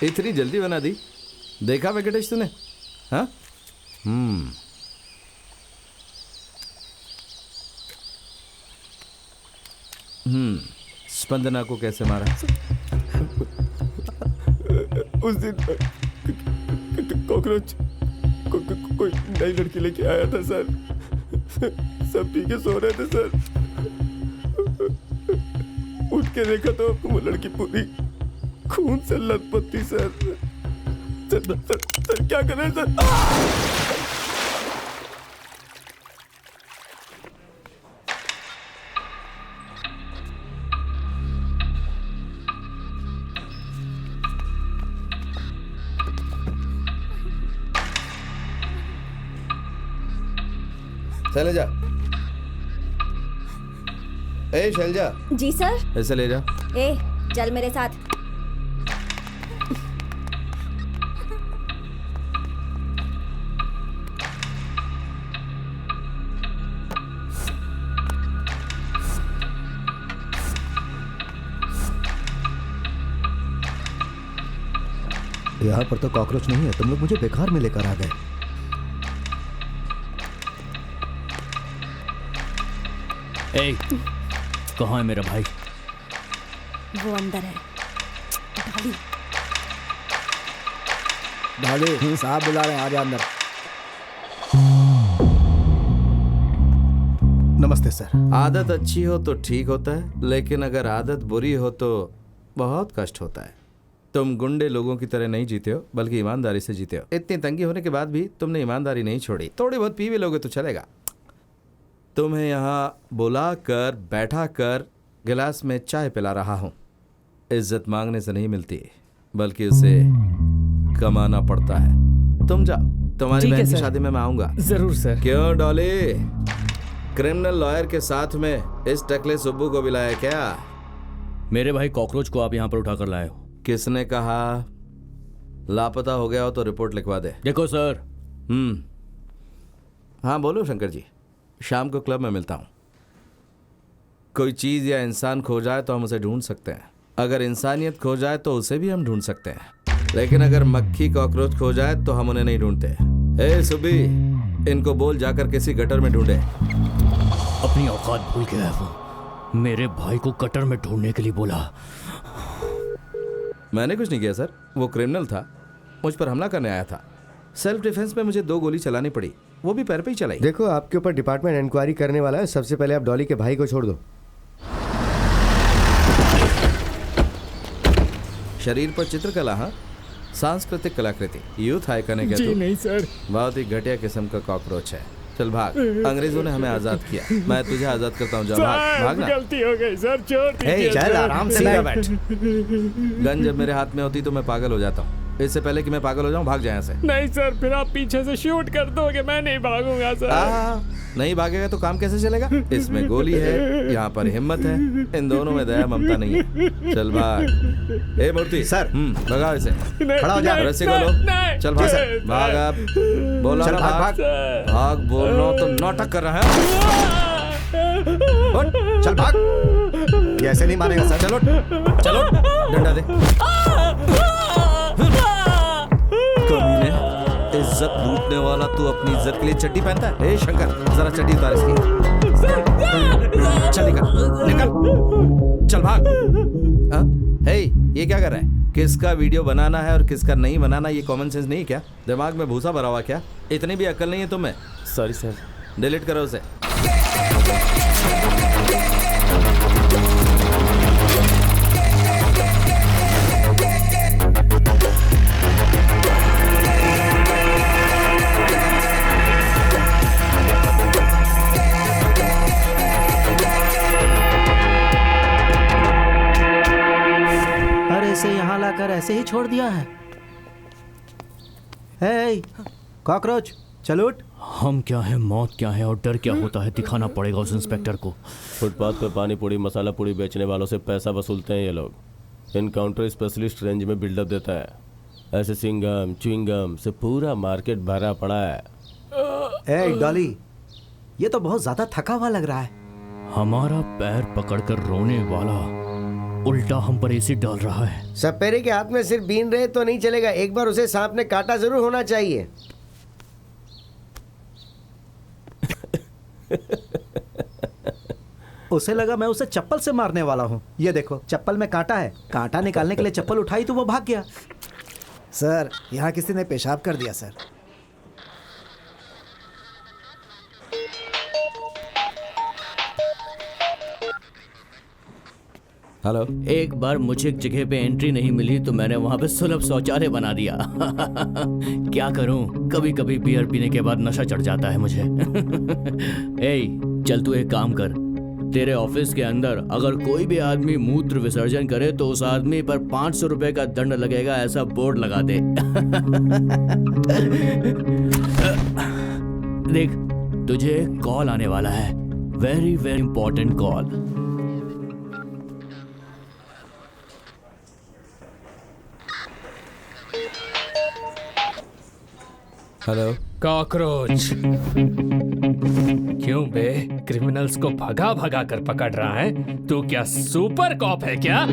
इतनी जल्दी बना दी, देखा वेंकटेश तूने? हाँ, स्पंदना को कैसे मारा? उस दिन कॉकरोच कोई नई लड़की लेके आया था सर। सब पी के सो रहे थे सर। उठ के देखा तो वो लड़की पूरी खून से लथपथ थी सर। सर क्या कर रहे हैं सर? शैलजा, ए शैलजा। जी सर। ऐसे ले जा। ए, चल मेरे साथ। यहाँ पर तो कॉकरोच नहीं है, तुम लोग मुझे बेकार में लेकर आ गए। ए, कहाँ है मेरा भाई? वो अंदर है। ढाली साहब बुला रहे हैं, आजा अंदर। नमस्ते सर। आदत अच्छी हो तो ठीक होता है, लेकिन अगर आदत बुरी हो तो बहुत कष्ट होता है। तुम गुंडे लोगों की तरह नहीं जीते हो, बल्कि ईमानदारी से जीते हो। इतनी तंगी होने के बाद भी तुमने ईमानदारी नहीं छोड़ी। थोड़ी बहुत पी भी लोगे तो चलेगा। तुम्हें यहाँ बुला कर बैठा कर गिलास में चाय पिला रहा हूँ। इज्जत मांगने से नहीं मिलती, बल्कि उसे कमाना पड़ता है। तुम जाओ, तुम्हारी बहन की शादी में मैं आऊंगा। जरूर सर। क्यों डॉली, क्रिमिनल लॉयर के साथ में इस टकले सुब्बू को भी लाया क्या? मेरे भाई कॉकरोच को आप यहाँ पर उठा कर लाए हो। किसने कहा? लापता हो गया हो तो रिपोर्ट लिखवा दे। देखो सर। हाँ बोलो शंकर जी, शाम को क्लब में मिलता हूँ। कोई चीज़ या इंसान खो जाए तो हम उसे ढूंढ सकते हैं, अगर इंसानियत खो जाए तो उसे भी हम ढूंढ सकते हैं, लेकिन अगर मक्खी कॉकरोच खो जाए तो हम उन्हें नहीं ढूंढते। ए सुबी, इनको बोल जाकर किसी गटर में ढूंढे। अपनी औकात भूल गया है वो। मेरे भाई को गटर में ढूंढने के लिए बोला। मैंने कुछ नहीं किया सर, वो क्रिमिनल था, मुझ पर हमला करने आया था। सेल्फ डिफेंस में मुझे 2 गोली चलानी पड़ी, वो भी पैर पे ही चलाई। देखो, आपके ऊपर डिपार्टमेंट इंक्वायरी करने वाला है। सबसे पहले आप डॉली के भाई को छोड़ दो। शरीर पर चित्रकला, हाँ, सांस्कृतिक कलाकृति, यूथ आइकन है क्या जी तू? नहीं सर। बहुत ही घटिया किस्म का कॉकरोच है। चल भाग, अंग्रेजों ने हमें आजाद किया, मैं तुझे आजाद करता हूँ। जा भाग, भागना। गलती हो गई सर, छोड़ दीजिए। चल आराम से बैठ। गन जब मेरे हाथ में होती तो मैं पागल हो जाता हूँ। इससे पहले कि मैं पागल हो जाऊँ, भाग जाए यहाँ से। नहीं सर, फिर आप पीछे से शूट कर दोगे, मैं नहीं भागूंगा सर। नहीं भागेगा तो काम कैसे चलेगा? इसमें गोली है, यहाँ पर हिम्मत है, इन दोनों में दया ममता नहीं है। चल भाग। ए मूर्ति सर, भगाओ इसे। खड़ा हो जा। रस्सी खोलो। चल भाग सर, भाग। आप बोलो ना, भाग भाग। बोलो तो नाटक कर रहा है। चल भाग। ये ऐसे नहीं मारेगा सर। चलो चलो, डंडा दे। कमीने, इज्जत लूटने वाला तू अपनी इज्जत के लिए चड्डी पहनता है? ए शंकर, जरा चड्डी उतार इसकी। चल निकल निकल, चल भाग। हे, ये क्या कर रहा है? किसका वीडियो बनाना है और किसका नहीं बनाना, ये कॉमन सेंस नहीं है क्या? दिमाग में भूसा भरा हुआ क्या? इतनी भी अक्ल नहीं है तुम्हें? Sorry sir. डिलीट करो उसे। इसे यहाँ लाकर ऐसे ही छोड़ दिया है। हे कॉकरोच, चल उठ। हम क्या है, मौत क्या है और डर क्या होता है दिखाना पड़ेगा उस इंस्पेक्टर को। फुटपाथ पे पानी पूरी मसाला पूरी बेचने वालों से पैसा वसूलते हैं ये लोग। इनकाउंटर स्पेशलिस्ट रेंज में बिल्डअप देता है। ऐसे सिंगम च्युइंगम से पूरा मार्केट भरा पड़ा है। ए डॉली, ये तो बहुत ज्यादा थका हुआ लग रहा है। हमारा पैर पकड़कर रोने वाला उल्टा हम पर एसिड डाल रहा है। सपेरे के हाथ में सिर्फ बीन रहे तो नहीं चलेगा, एक बार उसे सांप ने काटा जरूर होना चाहिए। उसे लगा मैं उसे चप्पल से मारने वाला हूँ। ये देखो, चप्पल में कांटा है। कांटा निकालने के लिए चप्पल उठाई तो वो भाग गया। सर, यहाँ किसी ने पेशाब कर दिया सर। हेलो। एक बार मुझे एक जगह पे एंट्री नहीं मिली तो मैंने वहां पे सुलभ शौचालय बना दिया। क्या करूं, कभी कभी बियर पीने के बाद नशा चढ़ जाता है मुझे। ए, चल तू एक काम कर, तेरे ऑफिस के अंदर अगर कोई भी आदमी मूत्र विसर्जन करे तो उस आदमी पर 500 रुपए का दंड लगेगा, ऐसा बोर्ड लगा दे। देख, तुझे एक कॉल आने वाला है, very very important call. Hello. Cockroach, क्यों बे, क्रिमिनल्स को भगा भगा कर पकड़ रहा है? तू क्या सुपर कॉप है क्या?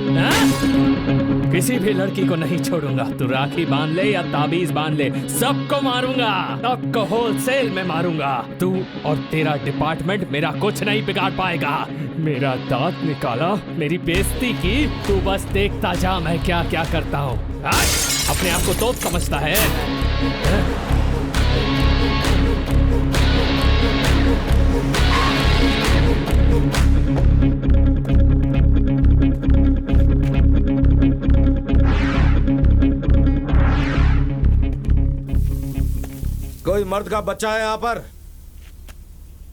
किसी भी लड़की को नहीं छोड़ूंगा। तू राखी बांध ले या ताबीज बांध ले, सबको मारूंगा, सबको होलसेल में मारूंगा। तू और तेरा डिपार्टमेंट मेरा कुछ नहीं बिगाड़ पाएगा। मेरा दांत निकाला, मेरी बेइज्जती की, तू बस देखता जा मैं क्या क्या करता हूँ। अपने आप को तोप समझता है? कोई मर्द का बच्चा है यहाँ पर?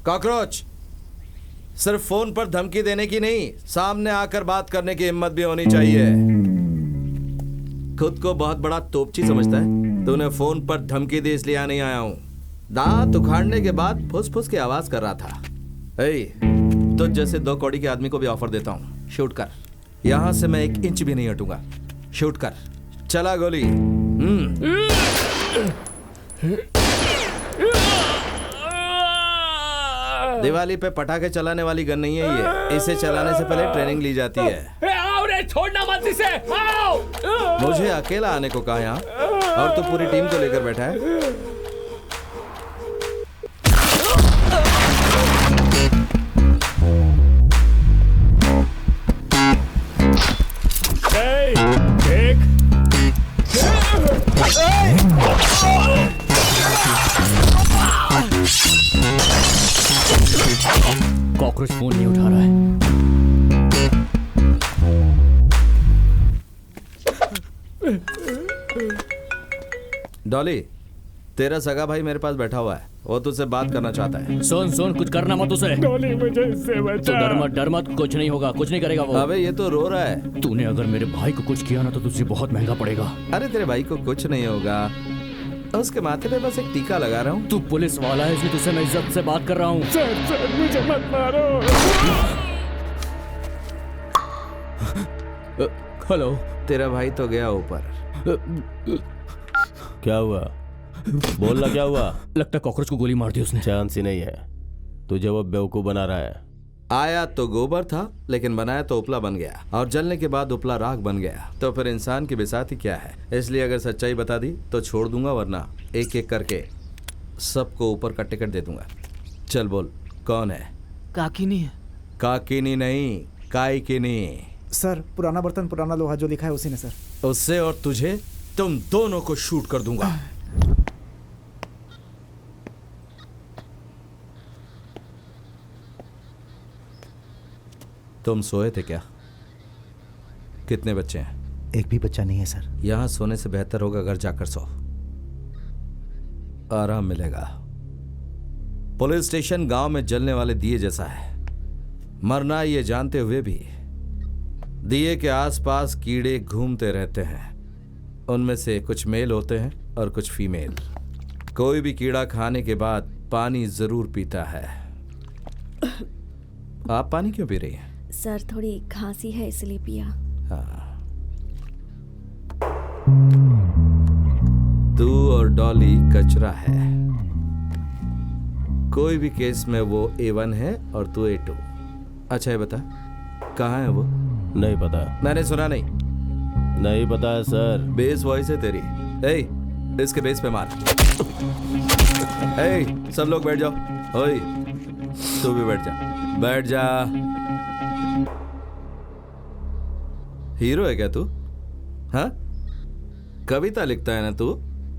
कॉकरोच, सिर्फ फोन पर धमकी देने की नहीं, सामने आकर बात करने की हिम्मत भी होनी चाहिए। खुद को बहुत बड़ा तोपची समझता है? तूने फोन पर धमकी दी इसलिए नहीं आया हूं। दांत उखाड़ने के बाद फुस फुस की आवाज कर रहा था। तो जैसे 2 कौड़ी के आदमी को भी ऑफर देता हूं, शूट कर। यहां से मैं 1 इंच भी नहीं हटूंगा। शूट कर, चला गोली। दिवाली पे पटाखे चलाने वाली गन नहीं है ये। इसे चलाने से पहले ट्रेनिंग ली जाती है। आओ रे, छोड़ना मत इसे, आओ। मुझे अकेला आने को कहा यहाँ, और तू पूरी टीम को लेकर बैठा है। कॉकरोच फोन नहीं उठा रहा है। डॉली, तेरा सगा भाई मेरे पास बैठा हुआ है, वो तुझसे बात करना चाहता है। सुन, कुछ करना मत उसे। डॉली, मुझे इससे बचा। डर मत, कुछ नहीं होगा, कुछ नहीं करेगा वो। अबे ये तो रो रहा है। तूने अगर मेरे भाई को कुछ किया ना तो तुझे बहुत महंगा पड़ेगा। अरे तेरे भाई को कुछ नहीं होगा, उसके माथे पे बस एक टीका लगा रहा हूँ। तू पुलिस वाला है इसलिए तुझसे मैं इज्जत से बात कर रहा हूँ। सर, मुझे मत मारो। हेलो, तेरा भाई तो गया ऊपर। क्या हुआ? बोलना क्या हुआ? लगता कॉकरोच को गोली मार दी उसने। चांस ही नहीं है, तुझे वो बेवकूफ बना रहा है। आया तो गोबर था, लेकिन बनाया तो उपला बन गया, और जलने के बाद उपला राख बन गया। तो फिर इंसान की बिसाती क्या है? इसलिए अगर सच्चाई बता दी तो छोड़ दूंगा, वरना एक एक करके सबको ऊपर का टिकट दे दूंगा। चल बोल, कौन है? काकिनी है। काकिनी नहीं, काइकिनी। सर, पुराना बर्तन पुराना लोहा जो लिखा है उसी ने सर। उससे और तुझे, तुम दोनों को शूट कर दूंगा। तुम सोए थे क्या? कितने बच्चे हैं? एक भी बच्चा नहीं है सर। यहां सोने से बेहतर होगा घर जाकर सो, आराम मिलेगा। पुलिस स्टेशन गांव में जलने वाले दिए जैसा है। मरना ये जानते हुए भी दिए के आसपास कीड़े घूमते रहते हैं। उनमें से कुछ मेल होते हैं और कुछ फीमेल। कोई भी कीड़ा खाने के बाद पानी जरूर पीता है। आप पानी क्यों पी रही हैं? सर, थोड़ी खांसी है इसलिए पिया। हाँ। तू और डॉली कचरा है। कोई भी केस में वो A1 है और तू A2। अच्छा ये बता, कहाँ है वो? नहीं पता। मैंने सुना नहीं। नहीं पता है सर। बेस वॉइस है तेरी। इसके बेस पे मार। सब लोग बैठ जाओ। ओए, तू भी बैठ जा, बैठ जा। हीरो है क्या तू? हाँ, कविता लिखता है ना तू?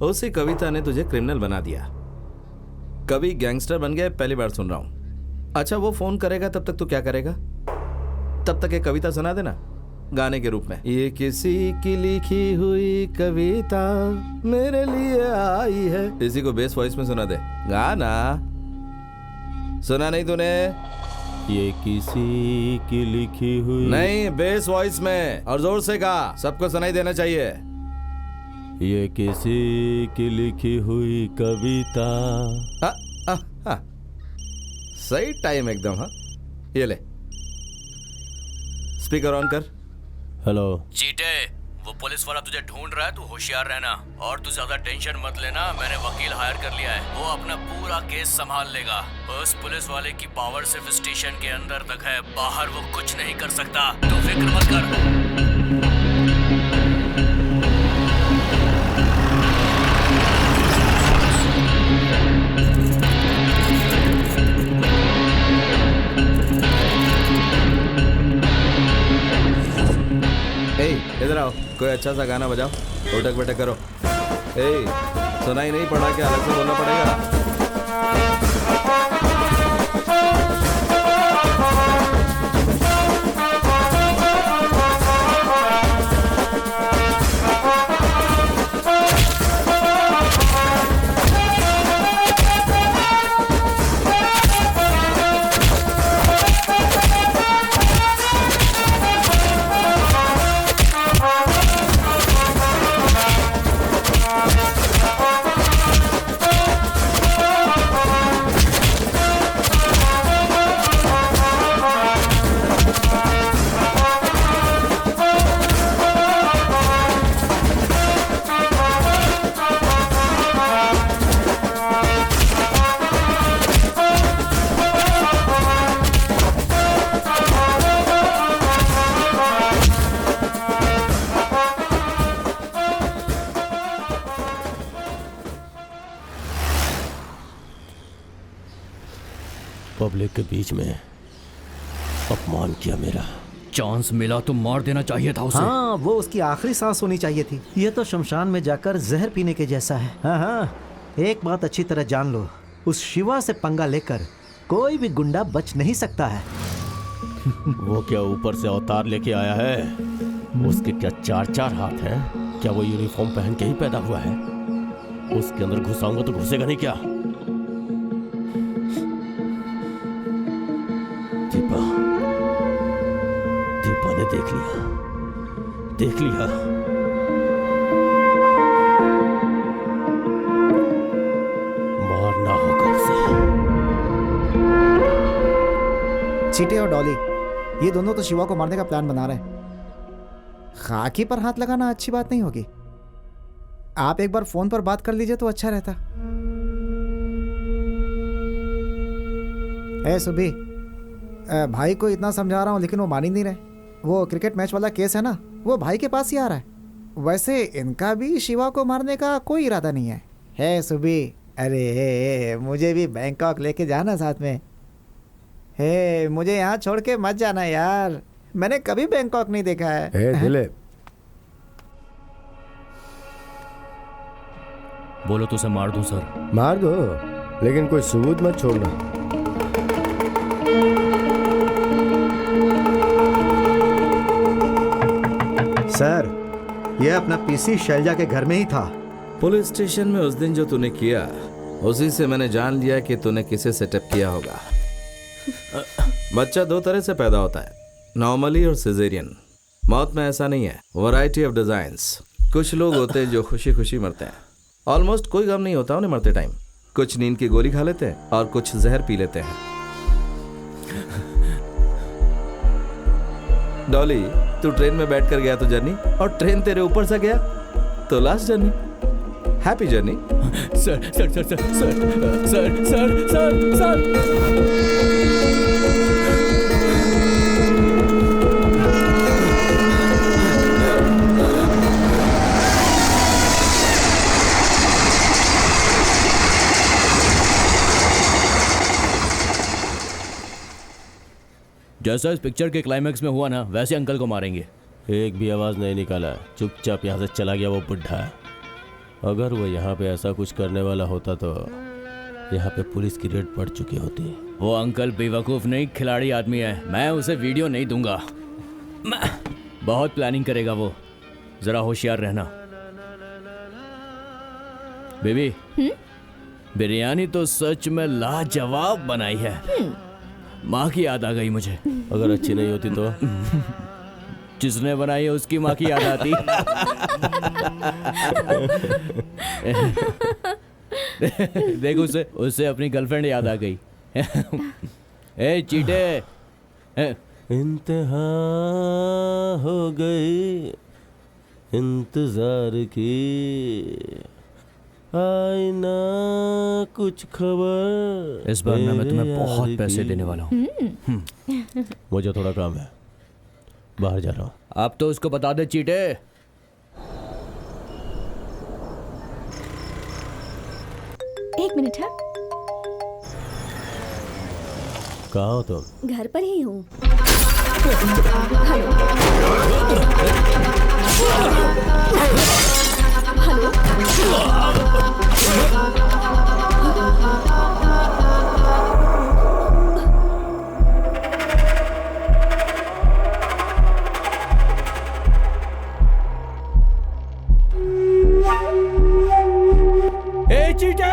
उसी कविता ने तुझे क्रिमिनल बना दिया। कभी गैंगस्टर बन गया, पहली बार सुन रहा हूं। अच्छा, वो फोन करेगा तब तक तू क्या करेगा? तब तक एक कविता सुना देना गाने के रूप में। ये किसी की लिखी हुई कविता मेरे लिए आई है। इसी को बेस वॉइस में सुना दे। गाना सुना नहीं तूने? ये किसी की लिखी हुई। नहीं, बेस वॉइस में, और जोर से गा, सबको सुनाई देना चाहिए। ये किसी की लिखी हुई कविता। सही टाइम एकदम। हाँ, ये ले, स्पीकर ऑन कर। हेलो चीटे, वो पुलिस वाला तुझे ढूंढ रहा है, तू होशियार रहना और तू ज्यादा टेंशन मत लेना। मैंने वकील हायर कर लिया है, वो अपना पूरा केस संभाल लेगा। उस पुलिस वाले की पावर सिर्फ स्टेशन के अंदर तक है, बाहर वो कुछ नहीं कर सकता, तू फिक्र मत कर। इधर आओ, कोई अच्छा सा गाना बजाओ, उठक बैठक करो। सुनाई नहीं पड़ा क्या? अलग से बोलना पड़ेगा। पब्लिक के बीच में अपमान किया मेरा। चांस मिला तो मार देना चाहिए था उसे। हाँ, वो उसकी आखिरी सांस होनी चाहिए थी। ये तो शमशान में जाकर जहर पीने के जैसा है। हाँ हाँ, एक बात अच्छी तरह जान लो, उस शिवा से पंगा लेकर कोई भी गुंडा बच नहीं सकता है। वो क्या ऊपर से अवतार लेके आया है? उसके क्या 4-4 हाथ हैं? क्या वो यूनिफॉर्म पहन के ही पैदा हुआ है? उसके अंदर घुसाऊंगा तो घुसेगा नहीं क्या? दीपा ने देख लिया। मारना होगा उसे। चीटे और डॉली, ये दोनों तो शिवा को मारने का प्लान बना रहे हैं। खाकी पर हाथ लगाना अच्छी बात नहीं होगी। आप एक बार फोन पर बात कर लीजिए तो अच्छा रहता। सुबी, भाई को इतना समझा रहा हूँ लेकिन वो मान ही नहीं रहे। वो क्रिकेट मैच वाला केस है ना, वो भाई के पास ही आ रहा है। वैसे इनका भी शिवा को मारने का कोई इरादा नहीं है सुबी। अरे मुझे भी बैंकॉक लेके जाना साथ में। मुझे यहाँ छोड़ के मत जाना यार, मैंने कभी बैंकॉक नहीं देखा है। दिलीप, बोलो तो उसे मार दूं सर। मार दो, लेकिन कोई सबूत मत छोड़ना। सर, ये अपना पीसी शैलजा के घर में ही था। पुलिस स्टेशन में उस दिन जो तूने किया, उसी से मैंने जान लिया कि तूने किसे सेटअप किया होगा। बच्चा 2 तरह से पैदा होता है, नॉर्मली और सिजेरियन। मौत में ऐसा नहीं है, वैरायटी ऑफ डिजाइन्स। कुछ लोग होते हैं जो खुशी खुशी मरते हैं, ऑलमोस्ट कोई गम नहीं होता उन्हें मरते टाइम। कुछ नींद की गोली खा लेते हैं और कुछ जहर पी लेते हैं। डॉली, तू ट्रेन में बैठकर गया तो जर्नी, और ट्रेन तेरे ऊपर से गया तो last journey. Happy journey. Sir sir sir sir sir sir sir sir sir जैसा इस पिक्चर के क्लाइमैक्स में हुआ ना, वैसे अंकल को मारेंगे। एक भी आवाज नहीं निकाला, चुपचाप यहाँ से चला गया वो बुढ़ा। अगर वो यहाँ पे ऐसा कुछ करने वाला होता तो यहाँ पे पुलिस की रेड पड़ चुकी होती। वो अंकल बेवकूफ नहीं, खिलाड़ी आदमी है। मैं उसे वीडियो नहीं दूंगा। बहुत प्लानिंग करेगा वो, जरा होशियार रहना। बेबी, बिरयानी तो सच में लाजवाब बनाई है। माँ की याद आ गई मुझे। अगर अच्छी नहीं होती तो? जिसने बनाई है उसकी माँ की याद आती। देख, उसे अपनी गर्लफ्रेंड याद आ गई। ए चीटे, इंतहा हो गई इंतजार की, आई ना कुछ खबर। इस बार मैं तुम्हें बहुत पैसे देने वाला हूँ। मुझे थोड़ा काम है, बाहर जा रहा हूँ। अब तो उसको बता दे चीटे। एक मिनट है, कहाँ हो तुम? घर पर ही हूँ। हेलो, ए चीटे,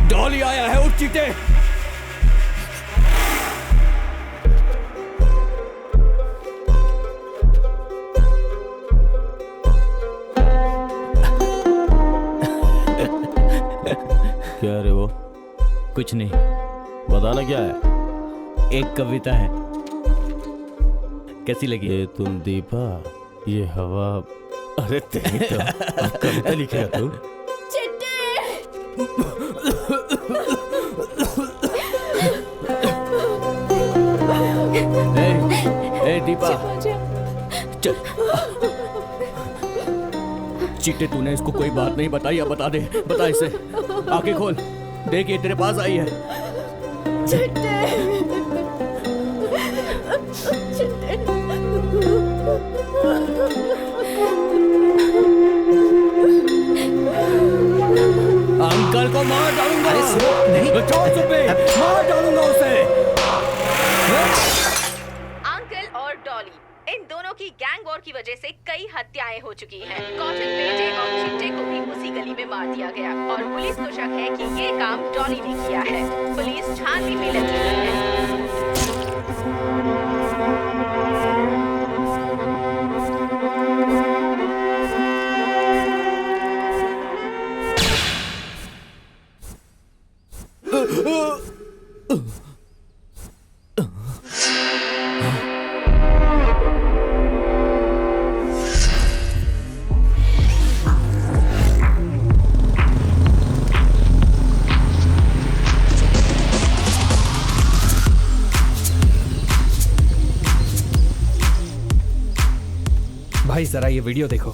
डॉली आया है। उठ चीटे। क्या रे वो? कुछ नहीं। बताना क्या है? एक कविता है, कैसी लगी? ये तुम दीपा, ये हवा। अरे तेरी तो कविता लिखेगा तू? ए दीपा, चल। चीटे, तूने इसको कोई बात नहीं बताई, अब बता दे। बता इसे। आंखें खोल, देख ये तेरे पास आई है। अंकल को मार डालूंगा। छोड़ चुप्पे, मार डालूंगा उसे। अंकल और डॉली, इन दोनों की गैंग वॉर की वजह से कई हत्याएं हो चुकी हैं। कॉटन बेटे और चिट्टे को भी उसी गली में मार दिया गया और पुलिस को शक है कि ये काम डॉली ने किया है। पुलिस छानबीन में लगी हुई है। भाई जरा ये वीडियो देखो।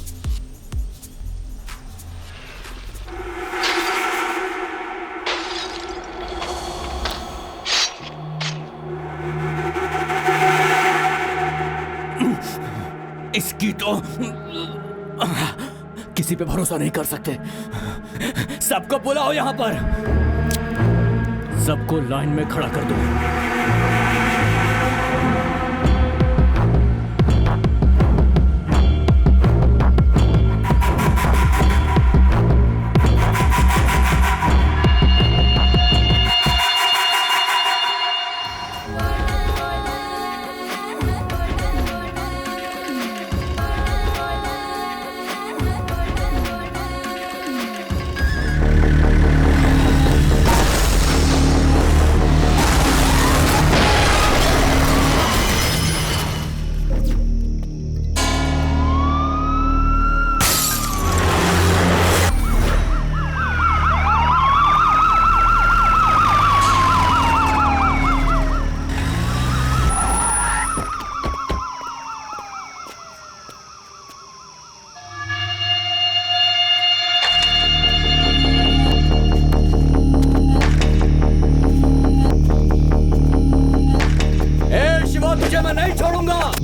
इसकी तो किसी पे भरोसा नहीं कर सकते। सबको बुलाओ यहाँ पर। सबको लाइन में खड़ा कर दो।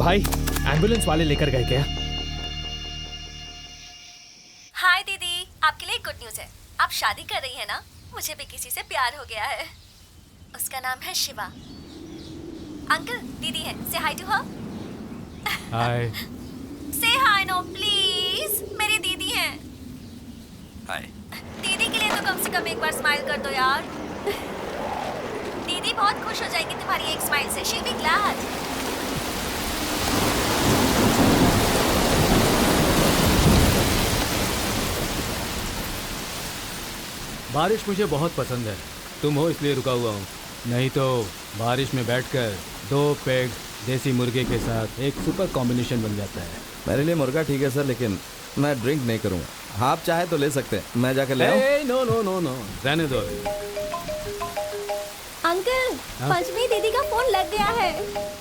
भाई एम्बुलेंस वाले लेकर गए क्या? हाय दीदी, आपके लिए गुड न्यूज है। आप शादी कर रही है ना? मुझे भी किसी से प्यार हो गया है। उसका नाम है शिवा। अंकल, दीदी है, से हाय टू हर। हाय। से हाय नो प्लीज, मेरी दीदी है। हाय। दीदी के लिए तो कम से कम एक बार स्माइल कर दो यार। दीदी बहुत खुश हो जाएगी तुम्हारी एक स्माइल से। She will be glad. बारिश मुझे बहुत पसंद है। तुम हो इसलिए रुका हुआ हूँ, नहीं तो बारिश में बैठकर 2 पेग देसी मुर्गे के साथ एक सुपर कॉम्बिनेशन बन जाता है। मेरे लिए मुर्गा ठीक है सर, लेकिन मैं ड्रिंक नहीं करूँगा। आप चाहे तो ले सकते हैं, मैं जाकर ले आऊँ। नो नो नो नो, रहने दो। अंकल, पंचमी दीदी का फोन लग गया है।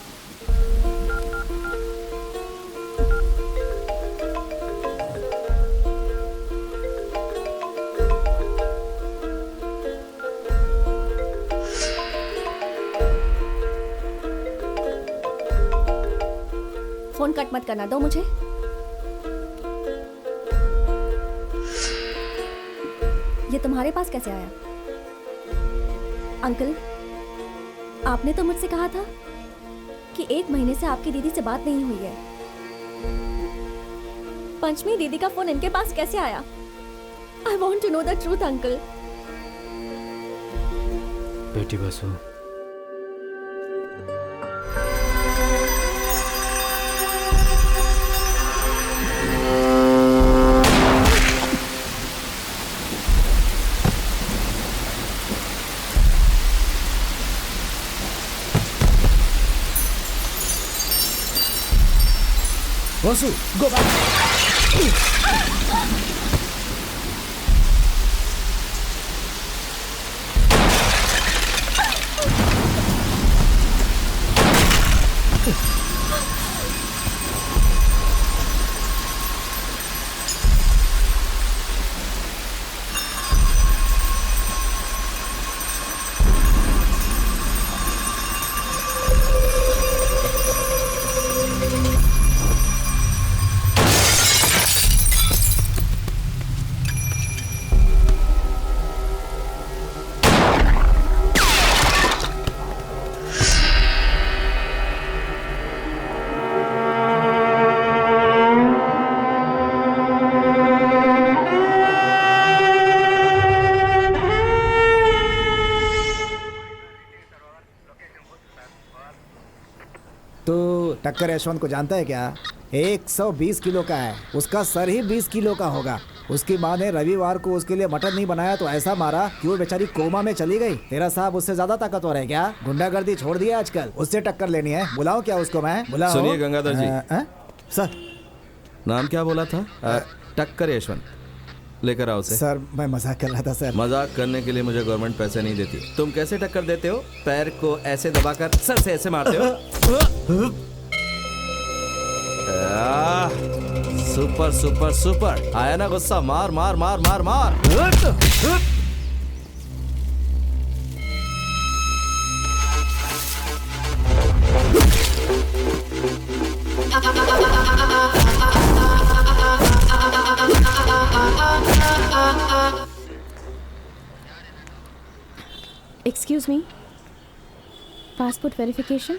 फोन कट मत करना, दो मुझे। ये तुम्हारे पास कैसे आया? अंकल, आपने तो मुझसे कहा था कि 1 महीने से आपकी दीदी से बात नहीं हुई है। पंचमी दीदी का फोन इनके पास कैसे आया? I want to know the truth, uncle. बेटी बसु, Vasu, go back. टक्कर यशवंत को जानता है क्या? 120 किलो का है, उसका सर ही 20 किलो का होगा। उसकी माँ ने रविवार को उसके लिए मटन नहीं बनाया तो ऐसा मारा कि वो बेचारी कोमा में चली गई। तेरा साहब उससे ज्यादा ताकतवर है क्या? गुंडागर्दी छोड़ दिया आजकल, उससे टक्कर लेनी है। बुलाओ क्या उसको मैं? बुलाओ। सुनिए गंगाधर जी। सर नाम क्या बोला था? टक्कर यशवंत। लेकर आओ उसे। सर मैं मजाक कर रहा था सर। मजाक करने के लिए मुझे गवर्नमेंट पैसे नहीं देती। तुम कैसे टक्कर देते हो? पैर को ऐसे दबाकर सर से ऐसे मारते हो। Super super super. आया ना गुस्सा? मार मार मार मार मार। Excuse me, passport verification.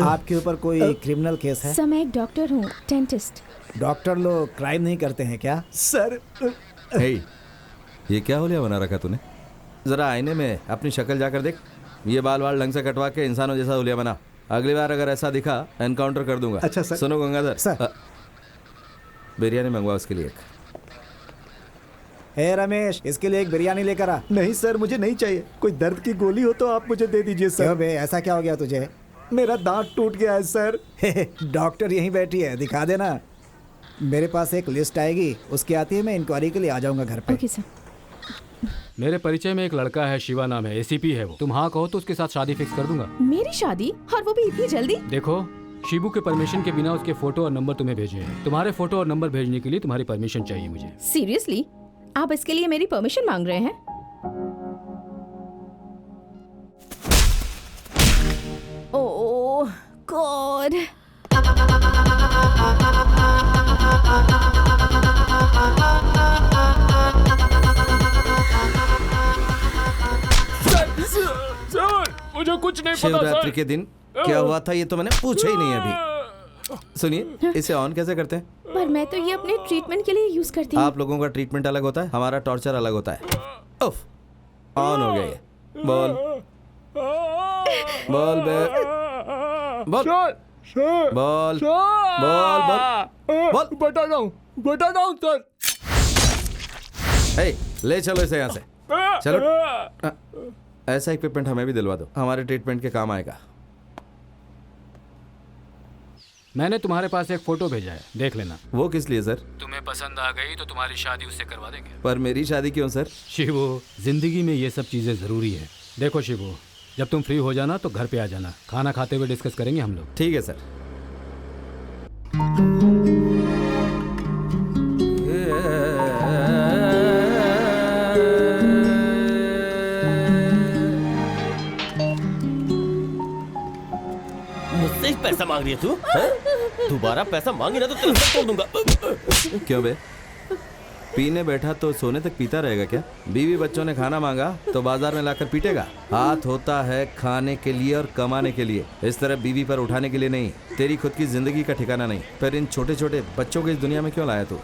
आपके ऊपर कोई क्रिमिनल केस है? सर मैं एक डॉक्टर हूँ, डेंटिस्ट। डॉक्टर लोग क्राइम नहीं करते हैं क्या? सर हे, ये क्या होलिया बना रखा तूने? जरा आईने में अपनी शक्ल जाकर देख। ये बाल वाल ढंग से कटवा के इंसानों जैसा होलिया बना। अगली बार अगर ऐसा दिखा एनकाउंटर कर दूंगा। अच्छा सर। सुनो गंगाधर सर। बिरयानी मंगवा उसके लिए। हे रमेश, इसके लिए एक बिरयानी लेकर आ। नहीं सर, मुझे नहीं चाहिए। कोई दर्द की गोली हो तो आप मुझे दे दीजिए सर। क्यों बे, ऐसा क्या हो गया तुझे? मेरा दांत टूट गया है सर। डॉक्टर यहीं बैठी है, दिखा देना। मेरे पास एक लिस्ट आएगी, उसके आती है मैं इंक्वायरी के लिए आ जाऊंगा घर पे। Okay sir. मेरे परिचय में एक लड़का है, शिवा नाम है, एसीपी है वो। तुम हाँ कहो तो उसके साथ शादी फिक्स कर दूंगा। मेरी शादी? और वो भी इतनी जल्दी? देखो, शिबू के परमिशन के बिना उसके फोटो और नंबर तुम्हें भेजे हैं। तुम्हारे फोटो और नंबर भेजने के लिए तुम्हारी परमिशन चाहिए मुझे। सीरियसली? आप इसके लिए मेरी परमिशन मांग रहे हैं? ओह गॉड। मुझे कुछ नहीं पता। शिवरात्रि के दिन क्या हुआ था ये तो मैंने पूछा ही नहीं अभी। सुनिए, इसे ऑन कैसे करते हैं? पर मैं तो ये अपने ट्रीटमेंट के लिए यूज करती हूँ। आप लोगों का ट्रीटमेंट अलग होता है, हमारा टॉर्चर अलग होता है। उफ, ऑन हो गया ये। बोल बोल बे, बोल बोल बोल बोल। बता दो सर। हे, ले चलो इसे यहाँ से। चलो, ऐसा इक्विपमेंट हमें भी दिलवा दो, हमारे ट्रीटमेंट के काम आएगा। मैंने तुम्हारे पास एक फोटो भेजा है, देख लेना। वो किस लिए सर? तुम्हें पसंद आ गई तो तुम्हारी शादी उससे करवा देंगे। पर मेरी शादी क्यों सर? शिवू, जिंदगी में ये सब चीजें जरूरी है। देखो शिवू, जब तुम फ्री हो जाना तो घर पे आ जाना, खाना खाते हुए डिस्कस करेंगे हम लोग। ठीक है सर। मुझसे ही पैसा मांग रही है तू? दोबारा पैसा मांगी ना तो तेरा सर तोड़ दूंगा। क्यों बे, पीने बैठा तो सोने तक पीता रहेगा क्या? बीवी बच्चों ने खाना मांगा तो बाजार में लाकर पीटेगा? हाथ होता है खाने के लिए और कमाने के लिए, इस तरह बीवी पर उठाने के लिए नहीं। तेरी खुद की जिंदगी का ठिकाना नहीं, पर इन छोटे छोटे बच्चों को इस दुनिया में क्यों लाया तू?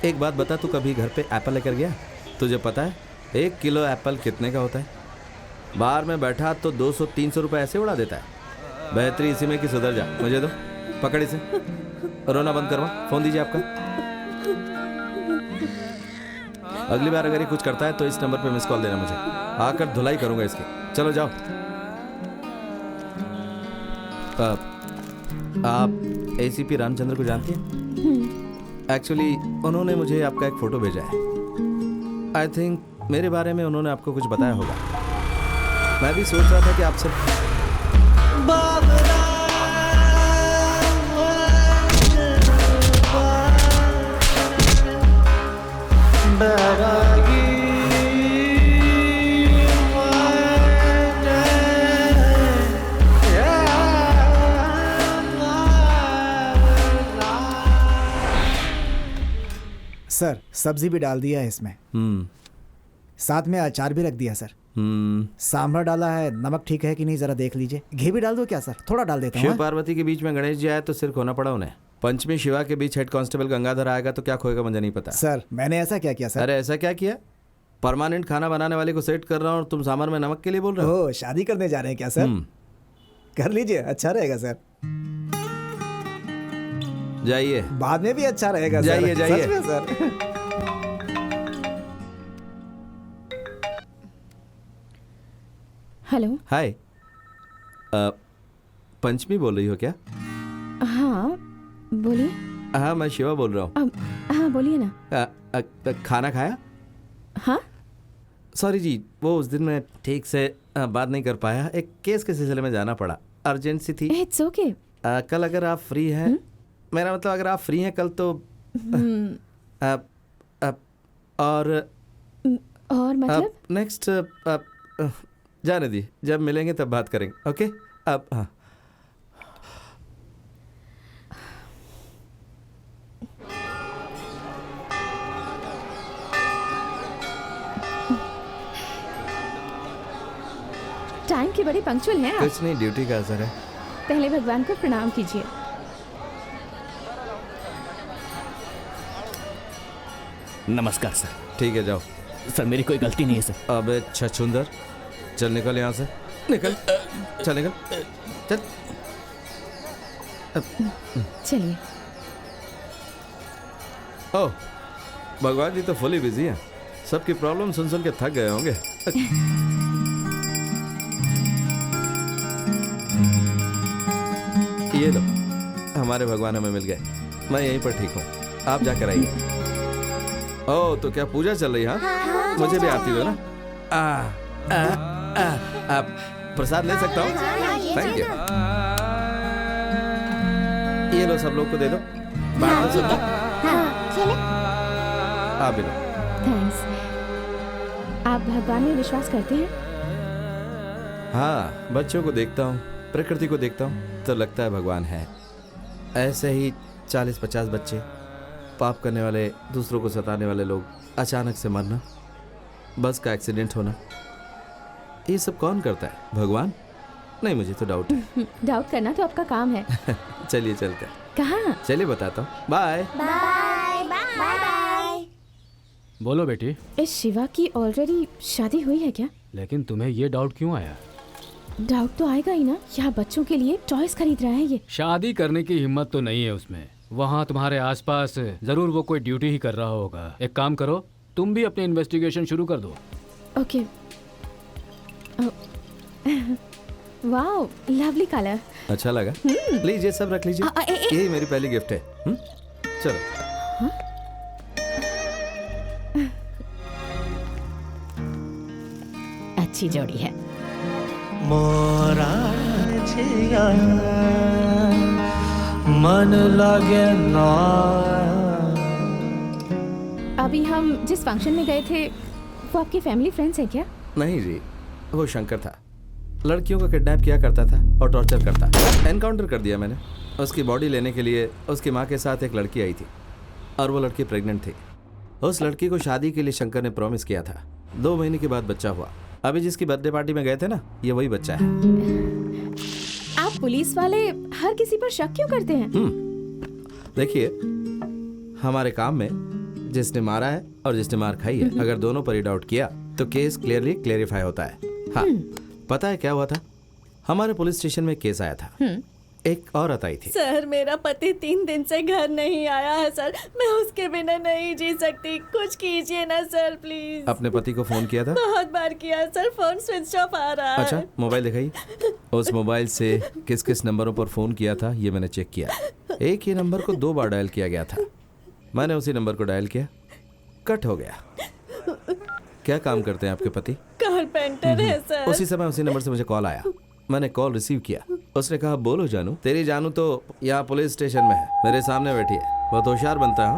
एक बात बता, तू कभी घर पे एप्पल लेकर गया? तुझे पता है 1 किलो एप्पल कितने का होता है? बाहर में बैठा तो 200-300 रुपए ऐसे उड़ा देता है। बेहतरी इसी में कि सुधर जा। मुझे दो, पकड़ इसे। रोना बंद करवा। फोन दीजिए आपका। अगली बार अगर ये कुछ करता है तो इस नंबर पे मिस कॉल देना मुझे, आकर धुलाई करूंगा इसकी। चलो जाओ। आप एसीपी रामचंद्र को जानती हैं? एक्चुअली उन्होंने मुझे आपका एक फोटो भेजा है। आई थिंक मेरे बारे में उन्होंने आपको कुछ बताया होगा। मैं भी सोच रहा था कि आपसे बैरागी सर सब्जी भी डाल दिया है इसमें, साथ में अचार भी रख दिया सर। सांभर डाला है, नमक ठीक है कि नहीं जरा देख लीजिए। घी भी डाल दो क्या सर? थोड़ा डाल देता हूँ। शिव पार्वती के बीच में गणेश जी आए तो सिर खोना पड़ा उन्हें। पंचमी शिवा के बीच हेड कांस्टेबल गंगाधर आएगा तो क्या खोएगा मुझे नहीं पता। सर मैंने ऐसा क्या किया सर? अरे ऐसा क्या किया? परमानेंट खाना बनाने वाले को सेट कर रहा हूँ और तुम सांभर में नमक के लिए बोल रहे हो? ओह, शादी करने जा रहे हैं क्या सर? कर लीजिए, अच्छा रहेगा सर। जाइए, बाद में भी अच्छा रहेगा सर। जाइए जाइए सच में सर। हेलो। हाय, पंचमी बोल रही हो क्या? हाँ बोलिए। हाँ मैं शिवा बोल रहा हूँ। हाँ बोलिए ना। खाना खाया? हाँ सॉरी जी, वो उस दिन मैं ठीक से बात नहीं कर पाया, एक केस के सिलसिले में जाना पड़ा, अर्जेंसी थी। It's okay. कल अगर आप फ्री हैं, मेरा मतलब अगर आप फ्री हैं कल तो और मतलब नेक्स्ट जाने दी, जब मिलेंगे तब बात करेंगे। ओके अब हाँ। टाइम की बड़ी पंक्चुअल हैं आप। कुछ नहीं, ड्यूटी का असर है। पहले भगवान को प्रणाम कीजिए। नमस्कार सर। ठीक है जाओ। सर मेरी कोई गलती नहीं है सर। अबे छछुंदर, चल निकल यहाँ से, निकल, चल निकल, चल। चलिए। ओह, भगवान जी तो फुली बिजी हैं, सबकी प्रॉब्लम सुन सुन के थक गए होंगे। ये लो, हमारे भगवान हमें मिल गए, मैं यहीं पर ठीक हूँ, आप जाकर आइए। ओह, तो क्या पूजा चल रही है? हाँ, मुझे भी आती हो ना। आप प्रसाद ले सकता हूँ? Thank you. ये लो, सब लोग को दे दो, बांट दो सबको। आप भी लो। थैंक्स। आप भगवान में विश्वास करते हैं? हाँ, बच्चों को देखता हूँ, प्रकृति को देखता हूँ तो लगता है भगवान है। ऐसे ही 40-50 बच्चे, पाप करने वाले, दूसरों को सताने वाले लोग, अचानक से मरना, बस का एक्सीडेंट होना, ये सब कौन करता है? भगवान? नहीं, मुझे तो डाउट है। डाउट करना तो आपका काम है। चलिए चलते हैं। कहाँ? चलिए बताता हूँ। Bye bye bye. बोलो बेटी। इस शिवा की ऑलरेडी शादी हुई है क्या? लेकिन तुम्हें ये डाउट क्यों आया? डाउट तो आएगा ही ना, यहाँ बच्चों के लिए टॉयज खरीद रहा है ये। शादी करने की हिम्मत तो नहीं है उसमें। वहाँ तुम्हारे आसपास जरूर वो कोई ड्यूटी ही कर रहा होगा। एक काम करो, तुम भी अपनी इन्वेस्टिगेशन शुरू कर दो। ओके। Wow, lovely colour. अच्छा लगा? प्लीज ये सब रख लीजिए, यही मेरी पहली गिफ्ट है। चलो। अच्छी जोड़ी है। मोरा जिया मन लगे ना। अभी हम जिस फंक्शन में गए थे वो आपकी फैमिली फ्रेंड्स है क्या? नहीं जी, वो शंकर था, लड़कियों को किडनैप किया करता था और टॉर्चर करता। एनकाउंटर कर दिया मैंने। उसकी बॉडी लेने के लिए उसकी माँ के साथ एक लड़की आई थी और वो लड़की प्रेग्नेंट थी। उस लड़की को शादी के लिए शंकर ने प्रॉमिस किया था। 2 महीने के बाद बच्चा हुआ। अभी जिसकी बर्थडे पार्टी में गए थे ना, ये वही बच्चा है। आप पुलिस वाले हर किसी पर शक क्यों करते हैं? देखिए, हमारे काम में जिसने मारा है और जिसने मार खाई है, अगर दोनों पर ही डाउट किया तो केस क्लियरली क्लेरिफाई होता है। हाँ, पता है क्या हुआ था? हमारे पुलिस स्टेशन में केस आया था। एक औरत आई थी। सर, मेरा पति 3 दिन से घर नहीं आया है सर, मैं उसके बिना नहीं जी सकती, कुछ कीजिए ना सर प्लीज। अपने पति को फोन किया था? बहुत बार किया सर, फोन स्विच ऑफ आ रहा है। अच्छा, मोबाइल दिखाइए। उस मोबाइल से किस किस नंबरों पर फोन किया था ये मैंने चेक किया। एक ही नंबर को 2 बार डायल किया गया था। मैंने उसी नंबर को डायल किया, कट हो गया। क्या काम करते हैं आपके पति? कारपेंटर है सर। उसी समय उसी नंबर से मुझे कॉल आया। मैंने कॉल रिसीव किया। उसने कहा, बोलो जानू। तेरी जानू तो यहाँ पुलिस स्टेशन में है, मेरे सामने बैठी है, बहुत होशियार बनता है।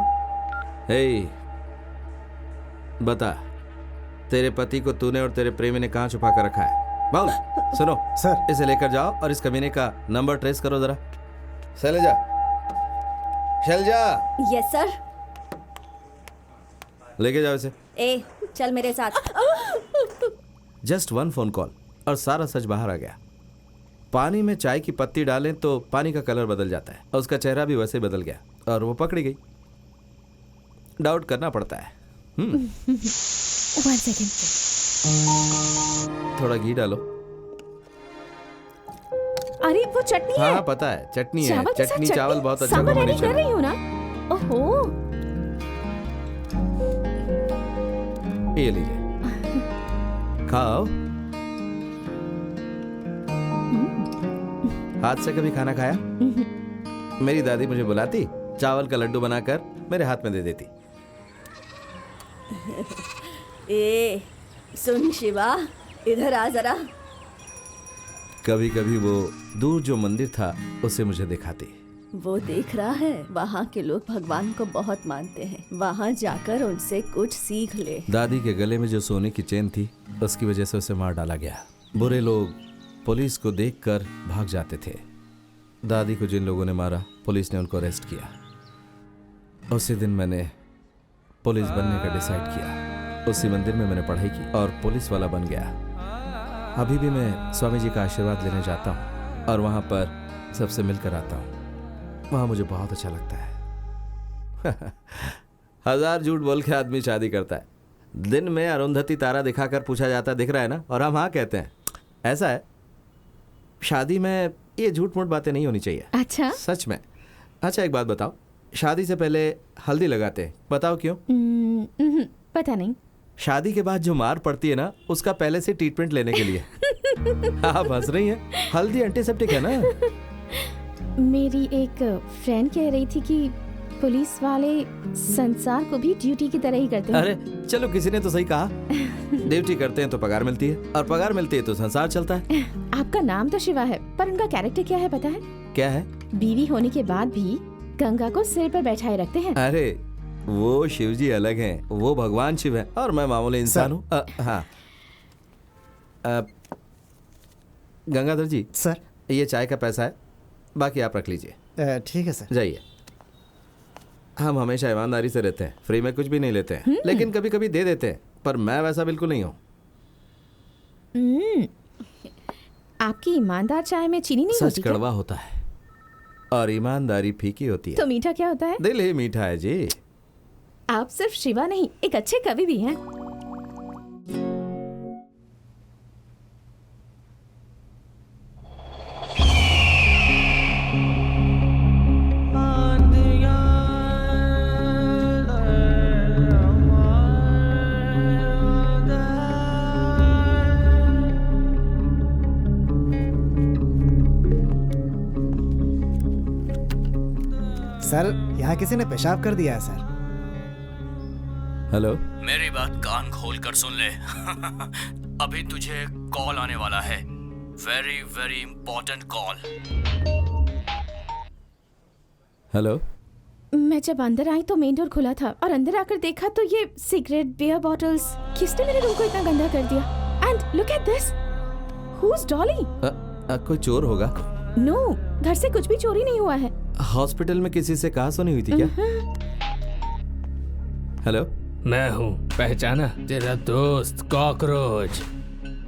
हे, बता, तेरे पति को तूने और तेरे प्रेमी ने कहाँ छुपा कर रखा है? बोल। सुनो सर, इसे लेकर जाओ और इस कमीने का नंबर ट्रेस करो जरा। Shailaja, Shailaja, yes sir. लेके जाओ इसे। ए चल मेरे साथ। जस्ट 1 फोन कॉल और सारा सच बाहर आ गया। पानी में चाय की पत्ती डालें तो पानी का कलर बदल जाता है और उसका चेहरा भी वैसे ही बदल गया और वो पकड़ी गई। डाउट करना पड़ता है। 1 सेकेंड। थोड़ा घी डालो। अरे वो चटनी है। हाँ पता है, चटनी है। चावल के साथ चटनी चावल बहुत अच्छा सांभर रेडी कॉम्बिनेशन कर रही है। हूँ ना। ओहो, ये लीजिए, खाओ। हाथ से कभी खाना खाया? मेरी दादी मुझे बुलाती, चावल का लड्डू बनाकर मेरे हाथ में दे देती। ए सुन शिवा, इधर आ जरा। कभी कभी वो दूर जो मंदिर था उसे मुझे दिखाती। वो देख रहा है, वहाँ के लोग भगवान को बहुत मानते हैं। वहाँ जाकर उनसे कुछ सीख ले। दादी के गले में जो सोने की चेन थी उसकी वजह से उसे मार डाला गया। बुरे लोग पुलिस को देखकर भाग जाते थे। दादी को जिन लोगों ने मारा, पुलिस ने उनको अरेस्ट किया। उसी दिन मैंने पुलिस बनने का डिसाइड किया। उसी मंदिर में मैंने पढ़ाई की और पुलिस वाला बन गया। अभी भी मैं स्वामी जी का आशीर्वाद लेने जाता हूँ और वहाँ पर सबसे मिलकर आता हूँ। वहाँ मुझे बहुत अच्छा लगता है। 1000 झूठ बोल के आदमी शादी करता है। दिन में अरुंधति तारा दिखाकर पूछा जाता दिख रहा है ना, और हम हाँ कहते हैं। ऐसा है, शादी में ये झूठ मूठ बातें नहीं होनी चाहिए। अच्छा, सच में। अच्छा एक बात बताओ, शादी से पहले हल्दी लगाते हैं, बताओ क्यों? पता नहीं। शादी के बाद जो मार पड़ती है ना, उसका पहले से ट्रीटमेंट लेने के लिए। आप हंस रही हैं, हल्दी एंटीसेप्टिक है ना। मेरी एक फ्रेंड कह रही थी कि पुलिस वाले संसार को भी ड्यूटी की तरह ही करते हैं। अरे चलो, किसी ने तो सही कहा। ड्यूटी करते हैं तो पगार मिलती है, और पगार मिलती है तो संसार चलता है। आपका नाम तो शिवा है, पर उनका कैरेक्टर क्या है पता है? क्या है? बीवी होने के बाद भी गंगा को सिर पर बैठाए रखते हैं। अरे वो शिव जी अलग हैं, वो भगवान शिव हैं और मैं मामूली इंसान हूँ। हाँ गंगाधर जी, सर ये चाय का पैसा है, बाकी आप रख लीजिए। ठीक है सर। जाइए। हम हमेशा ईमानदारी से रहते हैं, फ्री में कुछ भी नहीं लेते हैं, लेकिन कभी कभी दे देते हैं, पर मैं वैसा बिल्कुल नहीं हूँ। आपकी ईमानदार चाय में चीनी नहीं सच होती क्या? कड़वा होता है और ईमानदारी फीकी होती है। तो मीठा क्या होता है? दिल ही मीठा है जी। आप सिर्फ शिवा नहीं, एक अच्छे कवि भी हैं। सर, यहाँ किसी ने पेशाब कर दिया है सर। हेलो, मेरी बात कान खोल कर सुन ले। अभी तुझे कॉल आने वाला है, very very important call. Hello. मैं जब अंदर आई तो मेन डोर खुला था और अंदर आकर देखा तो ये सिगरेट, बियर बॉटल्स, किसने मेरे रूम को इतना गंदा कर दिया? And look at this, who is Dolly? कोई चोर होगा। नो, घर से कुछ भी चोरी नहीं हुआ है। हॉस्पिटल में किसी से कहा सुनी हुई थी क्या? हेलो, मैं हूँ, पहचाना? तेरा दोस्त कॉकरोच।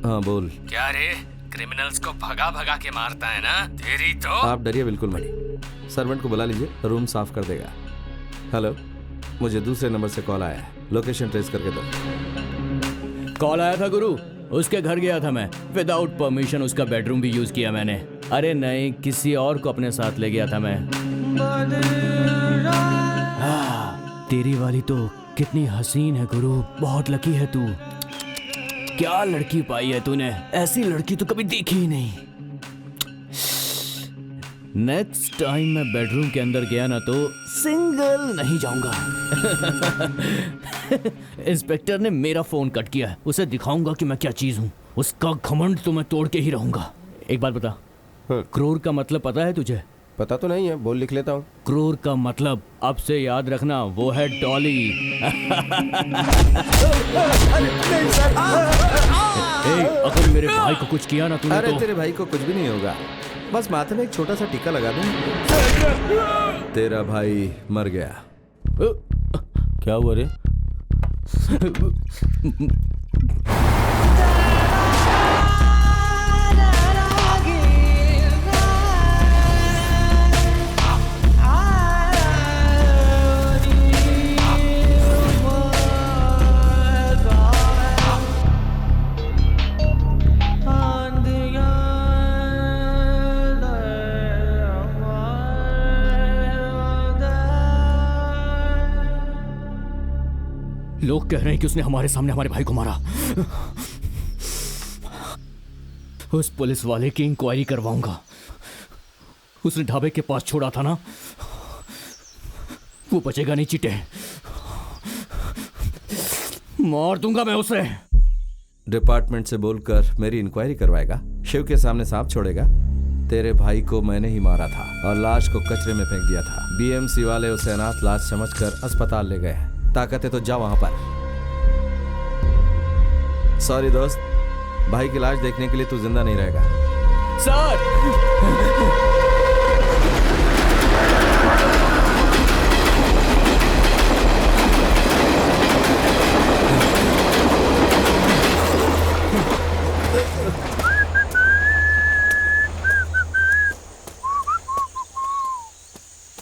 हाँ बोल। क्या रे, क्रिमिनल्स को भगा भगा के मारता है ना? तेरी तो। आप डरिए बिल्कुल मत। सर्वेंट को बुला लीजिए, रूम साफ कर देगा। हेलो, मुझे दूसरे नंबर से कॉल आया है, लोकेशन ट्रेस करके दो। कॉल आया था गुरु, उसके घर गया था मैं। विदाउट परमिशन उसका बेडरूम भी यूज किया मैंने। अरे नहीं, किसी और को अपने साथ ले गया था मैं। तेरी वाली तो कितनी हसीन है गुरु, बहुत लकी है तू। क्या लड़की पाई है तूने, ऐसी लड़की तो कभी देखी ही नहीं। नेक्स्ट टाइम मैं बेडरूम के अंदर गया ना तो सिंगल नहीं जाऊंगा। इंस्पेक्टर ने मेरा फोन कट किया है, उसे दिखाऊंगा कि मैं क्या चीज हूँ। उसका घमंड तो मैं तोड़ के ही रहूंगा। एक बात बता, क्रोर का मतलब पता है तुझे? पता तो नहीं है, बोल लिख लेता हूँ। क्रूर का मतलब अब से याद रखना वो है डॉली। अगर मेरे भाई को कुछ किया ना तूने अरे तो... तेरे भाई को कुछ भी नहीं होगा, बस माथे में एक छोटा सा टीका लगा दे। तेरा भाई मर गया। क्या हुआ रे? लोग कह रहे हैं कि उसने हमारे सामने हमारे भाई को मारा। उस पुलिस वाले की इंक्वायरी करवाऊंगा। उसने ढाबे के पास छोड़ा था ना, वो बचेगा नहीं चीटे। मार दूंगा मैं उसे। डिपार्टमेंट से बोलकर मेरी इंक्वायरी करवाएगा, शिव के सामने सांप छोड़ेगा। तेरे भाई को मैंने ही मारा था और लाश को कचरे में फेंक दिया था। बीएमसी वाले उसे अनाथ लाश समझकर अस्पताल ले गए। ताकत है तो जा वहां पर। सॉरी दोस्त, भाई की लाश देखने के लिए तू जिंदा नहीं रहेगा। सर!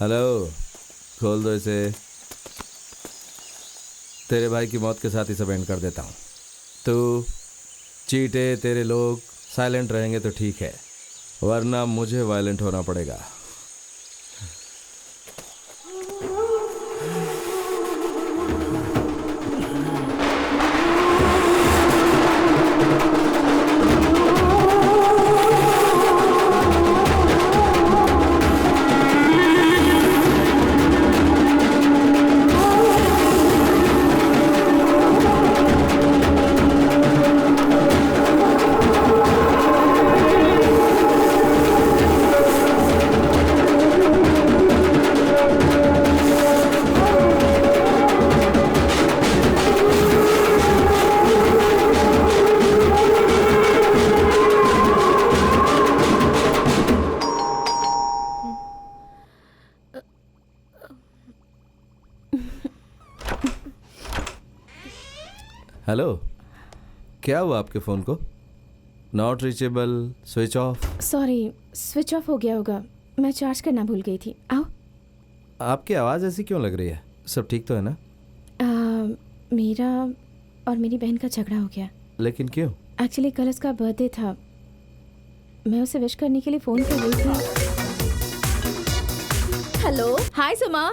हेलो, खोल दो इसे। तेरे भाई की मौत के साथ ही सब एंड कर देता हूँ। तू, चीटे, तेरे लोग साइलेंट रहेंगे तो ठीक है, वरना मुझे वायलेंट होना पड़ेगा। हेलो, क्या हुआ आपके फ़ोन को? Not reachable, switch off. Sorry, switch off हो गया होगा, मैं चार्ज करना भूल गई थी। आओ। आपकी आवाज़ ऐसी क्यों लग रही है? सब ठीक तो है ना? मेरा और मेरी बहन का झगड़ा हो गया। लेकिन क्यों? एक्चुअली कल उसका बर्थडे था, मैं उसे विश करने के लिए फ़ोन कर रही थी। हेलो, हाय सुमा।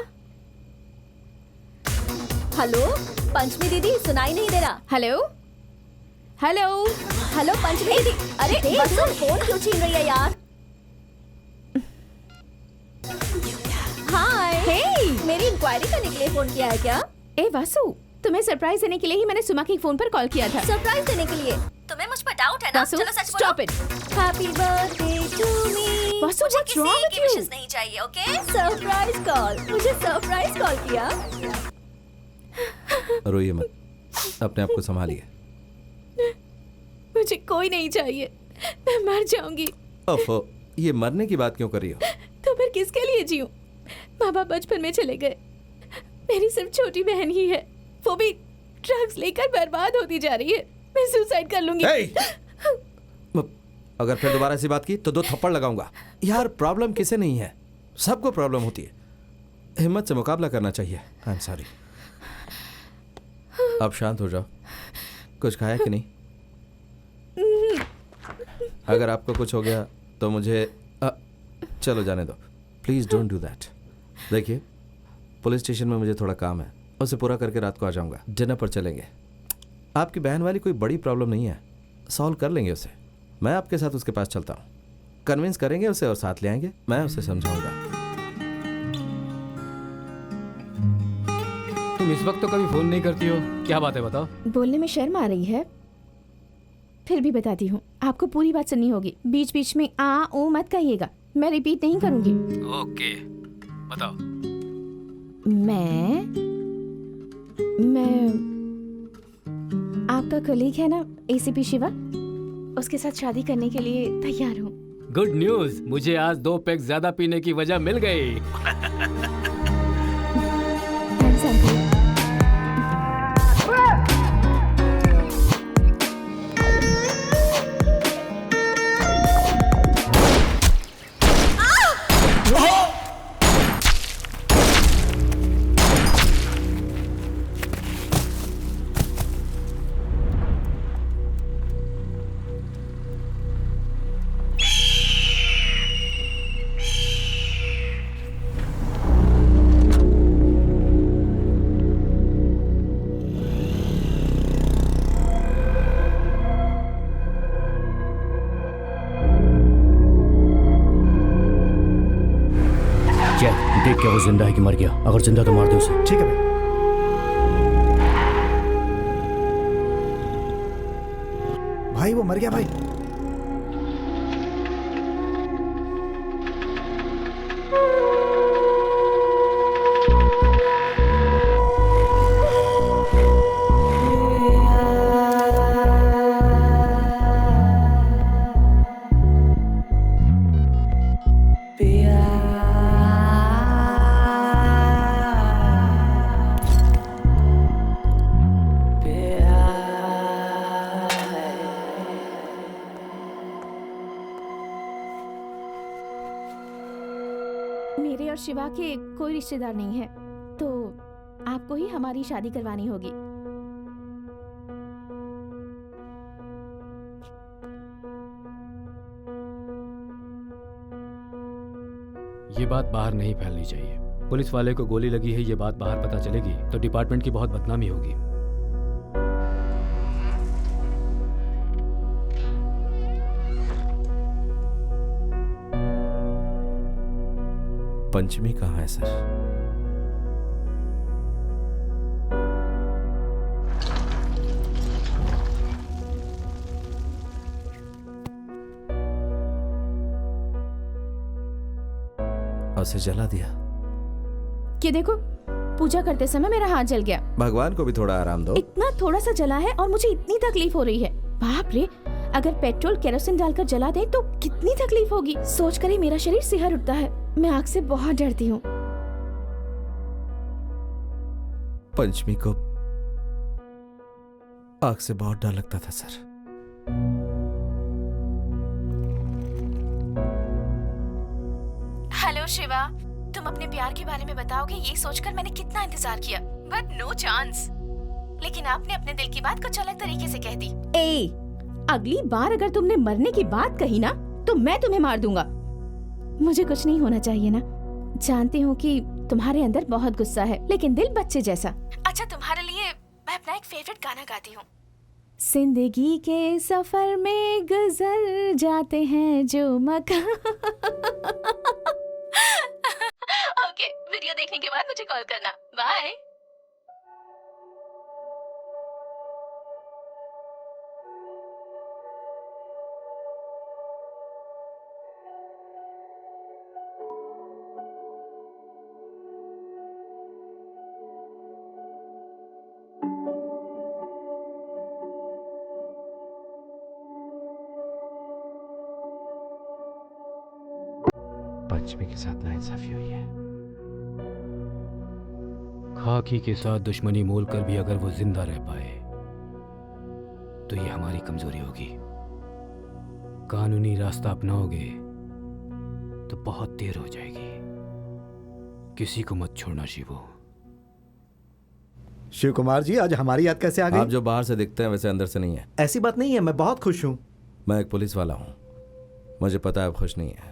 हेलो पंचमी दीदी, सुनाई नहीं दे रहा। हेलो हेलो हेलो पंचमी दीदी। अरे वसु, फोन क्यों छीन रही है यार? हाय। हे, मेरी इंक्वायरी करने के लिए फोन किया है क्या? ए वासु, तुम्हें सरप्राइज देने के लिए ही मैंने सुमा के फोन पर कॉल किया था। सरप्राइज देने के लिए? तुम्हें मुझ पर डाउट है ना? वासु, चलो सच बोलो। Stop it. Happy birthday to me. Vasu, मुझे what's wrong किसी with की you? विशेस नहीं चाहिए, ओके? Surprise call. मुझे सरप्राइज कॉल किया। रोइए मत, अपने आप को संभालिए। मुझे कोई नहीं चाहिए, मैं मर जाऊंगी। ओफो, ये मरने की बात क्यों कर रही हो? तो फिर किसके लिए जीऊं? माँ बाप बचपन में चले गए, मेरी सिर्फ छोटी बहन ही है, वो भी ड्रग्स लेकर बर्बाद होती जा रही है। मैं सुसाइड कर लूंगी। अगर फिर दोबारा ऐसी बात की तो 2 थप्पड़ लगाऊंगा। यार, प्रॉब्लम किसे नहीं है, सबको प्रॉब्लम होती है। हिम्मत से मुकाबला करना चाहिए। I am sorry. अब शांत हो जाओ। कुछ खाया कि नहीं? अगर आपको कुछ हो गया तो मुझे चलो जाने दो, प्लीज़ डोंट डू दैट। देखिए, पुलिस स्टेशन में मुझे थोड़ा काम है, उसे पूरा करके रात को आ जाऊंगा। डिनर पर चलेंगे। आपकी बहन वाली कोई बड़ी प्रॉब्लम नहीं है, सॉल्व कर लेंगे उसे। मैं आपके साथ उसके पास चलता हूँ, कन्विंस करेंगे उसे और साथ ले आएंगे। मैं उसे समझाऊंगा। तुम इस वक्त तो कभी फोन नहीं करती हो, क्या बात है बताओ? बोलने में शर्म आ रही है, फिर भी बताती हूँ। आपको पूरी बात सुननी होगी, बीच बीच में आ ओ मत कहिएगा। मैं रिपीट नहीं करूंगी। ओके, बताओ। मैं आपका कलीग है ना एसीपी शिवा, उसके साथ शादी करने के लिए तैयार हूँ। गुड न्यूज, मुझे आज 2 पैक ज्यादा पीने की वजह मिल गई। Thanks uncle. देख क्या वो जिंदा है कि मर गया? अगर जिंदा तो मार दो उसे। ठीक है भाई। भाई वो मर गया भाई। मेरे और शिवा के कोई रिश्तेदार नहीं है, तो आपको ही हमारी शादी करवानी होगी। ये बात बाहर नहीं फैलनी चाहिए। पुलिस वाले को गोली लगी है, ये बात बाहर पता चलेगी तो डिपार्टमेंट की बहुत बदनामी होगी। पंचमी कहाँ है सर? उसे जला दिया। कि देखो, पूजा करते समय मेरा हाथ जल गया। भगवान को भी थोड़ा आराम दो। इतना थोड़ा सा जला है और मुझे इतनी तकलीफ हो रही है। बाप रे, अगर पेट्रोल केरोसिन डालकर जला दे तो कितनी तकलीफ होगी। सोचकर ही मेरा शरीर सिहर उठता है। मैं आग से बहुत डरती हूँ। पंचमी को आग से बहुत डर लगता था सर। हेलो शिवा, तुम अपने प्यार के बारे में बताओगे ये सोचकर मैंने कितना इंतजार किया, बट नो चांस। लेकिन आपने अपने दिल की बात कुछ अलग तरीके से कह दी। ए, अगली बार अगर तुमने मरने की बात कही ना तो मैं तुम्हें मार दूंगा। मुझे कुछ नहीं होना चाहिए ना। जानती हूँ कि तुम्हारे अंदर बहुत गुस्सा है, लेकिन दिल बच्चे जैसा। अच्छा, तुम्हारे लिए मैं अपना एक फेवरेट गाना गाती हूँ। जिंदगी के सफर में गुजर जाते हैं जो मकान। ओके, वीडियो देखने के बाद मुझे कॉल करना। बाय। पंचमी के साथ नाइंसाफी हुई है। खाकी के साथ दुश्मनी मोल कर भी अगर वो जिंदा रह पाए तो ये हमारी कमजोरी होगी। कानूनी रास्ता अपनाओगे तो बहुत देर हो जाएगी। किसी को मत छोड़ना शिवो। शिव कुमार जी, आज हमारी याद कैसे आ गई? आप जो बाहर से दिखते हैं वैसे अंदर से नहीं है। ऐसी बात नहीं है, मैं बहुत खुश हूँ। मैं एक पुलिस वाला हूँ, मुझे पता है आप खुश नहीं है।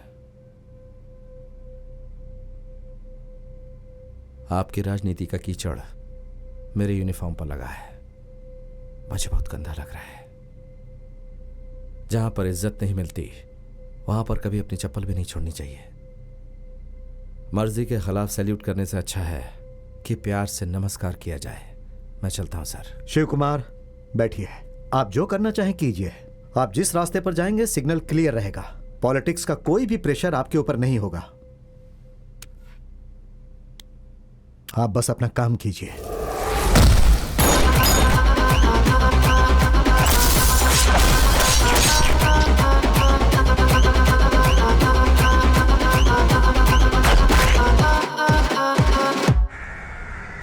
आपकी राजनीति का कीचड़ मेरे यूनिफॉर्म पर लगा है, मुझे बहुत गंदा लग रहा है। जहां पर इज्जत नहीं मिलती वहां पर कभी अपनी चप्पल भी नहीं छोड़नी चाहिए। मर्जी के खिलाफ सैल्यूट करने से अच्छा है कि प्यार से नमस्कार किया जाए। मैं चलता हूं सर। शिव कुमार, बैठिए। आप जो करना चाहें कीजिए। आप जिस रास्ते पर जाएंगे सिग्नल क्लियर रहेगा। पॉलिटिक्स का कोई भी प्रेशर आपके ऊपर नहीं होगा। आप बस अपना काम कीजिए।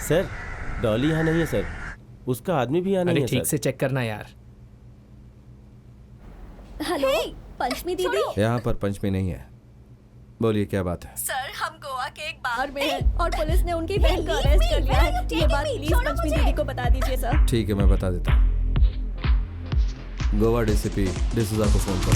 सर डॉली यहाँ नहीं है सर, उसका आदमी भी यहाँ नहीं अरे है ठीक सर। से चेक करना यार। हेलो पंचमी दीदी। यहाँ पर पंचमी नहीं है। बोलिए क्या बात है? सर हम गोवा के एक बार में हैं और पुलिस ने उनकी बहन को अरेस्ट कर लिया है। ये बात प्लीज पंचमी दीदी को बता दीजिए सर। ठीक है, मैं बता देता हूँ। गोवा डीसीपी डिसूजा को फोन करो।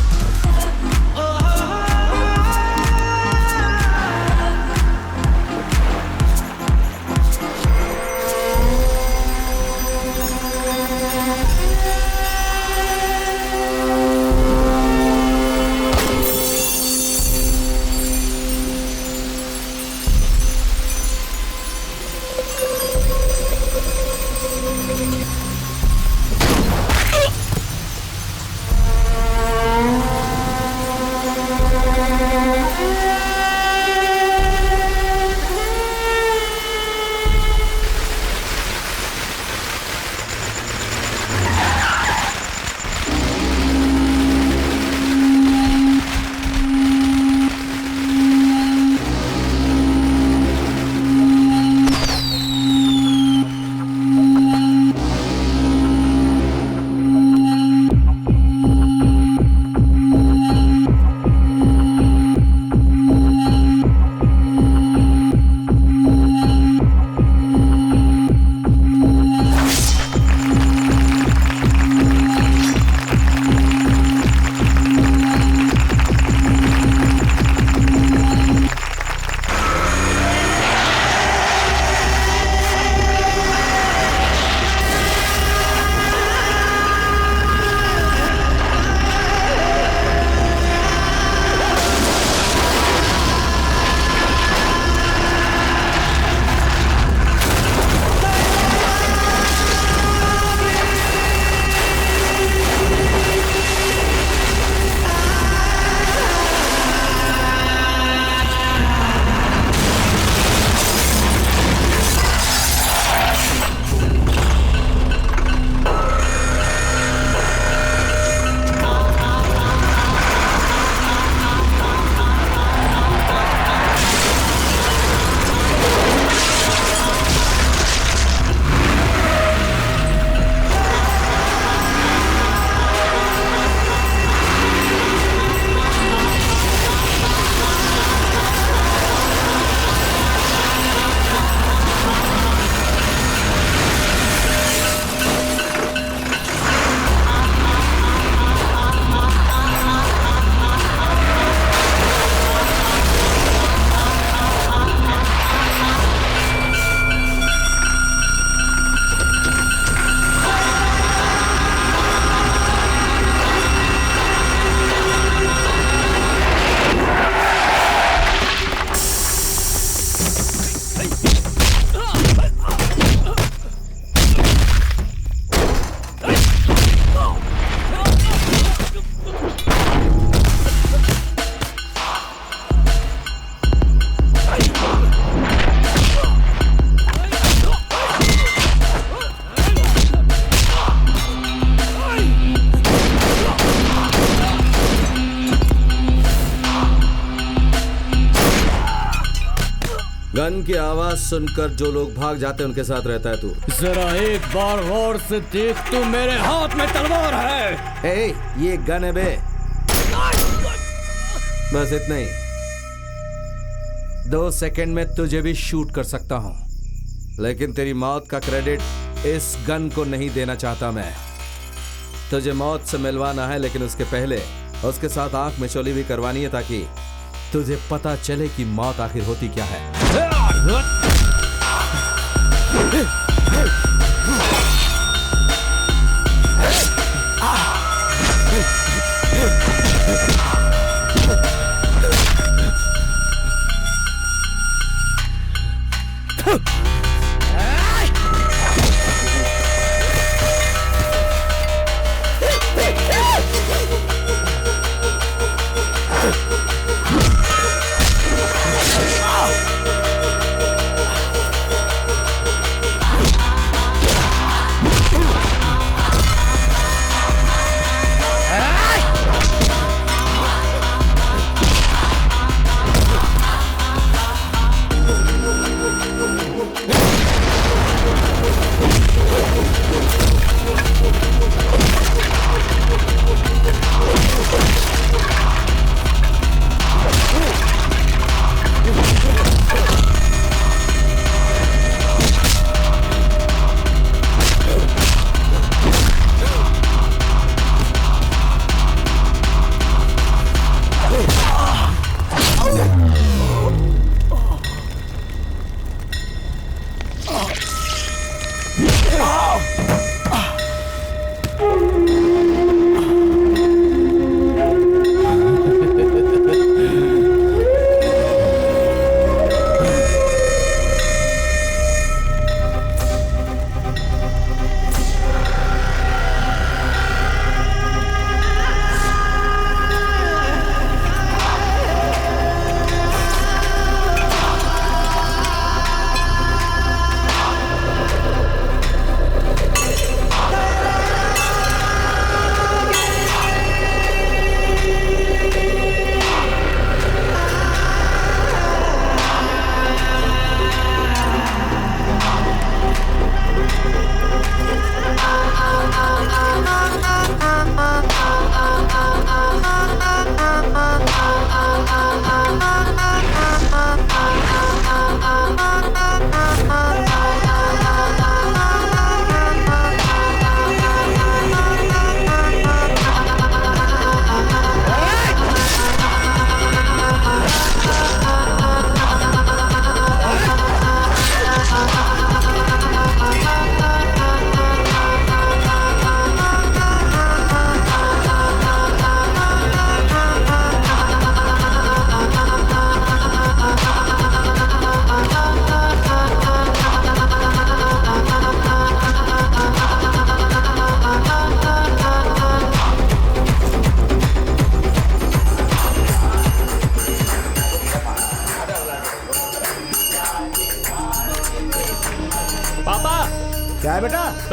गन की आवाज सुनकर जो लोग भाग जाते हैं उनके साथ रहता है तू। जरा एक बार गौर से देख, तू मेरे हाथ में तलवार है। ए, ये गन है बे। बस इतना ही। 2 सेकंड में तुझे भी शूट कर सकता हूं, लेकिन तेरी मौत का क्रेडिट इस गन को नहीं देना चाहता मैं। तुझे मौत से मिलवाना है, लेकिन उसके पहले उसके साथ आंख मिचौली भी करवानी है, ताकि तुझे पता चले कि मौत आखिर होती क्या है।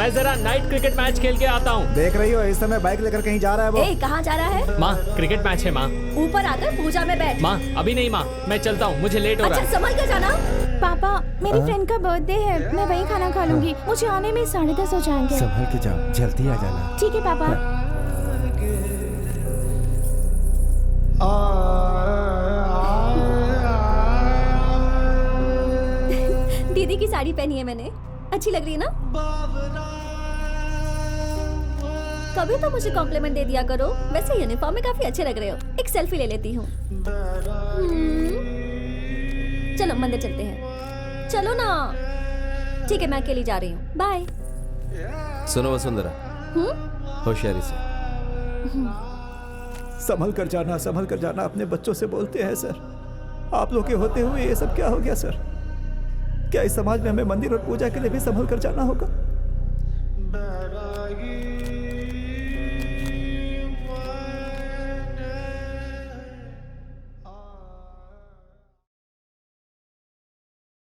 मैं जरा नाइट क्रिकेट मैच खेल के आता हूँ। देख रही हो इस समय बाइक लेकर कहीं जा रहा है वो। ए, कहाँ जा रहा है? माँ क्रिकेट मैच है माँ। ऊपर आकर पूजा में बैठ। माँ अभी नहीं माँ, मैं चलता हूँ, मुझे लेट हो रहा है। अच्छा संभल कर जाना। पापा मेरी फ्रेंड का बर्थडे है, मैं वहीं खाना खा लूंगी, मुझे आने में 10:30 हो जाएंगे। संभल के जाओ, जल्दी आ जाना। ठीक है पापा। दीदी की साड़ी पहनी है मैंने, अच्छी लग रही है ना? कभी तो मुझे कॉम्प्लीमेंट दे दिया करो। वैसे यूनिफॉर्म में काफी अच्छे लग रहे हो। एक सेल्फी ले लेती हूँ। चलो मंदिर चलते हैं। चलो ना। ठीक है मैं अकेली जा रही हूँ। बाय। सुनो वसुंधरा, होशियारी से। संभल कर जाना, संभल कर जाना। अपने बच्चों से बोलते हैं सर। आप लोग के होते हुए ये सब क्या हो गया सर? क्या इस समाज में हमें मंदिर और पूजा के लिए भी संभल कर जाना होगा?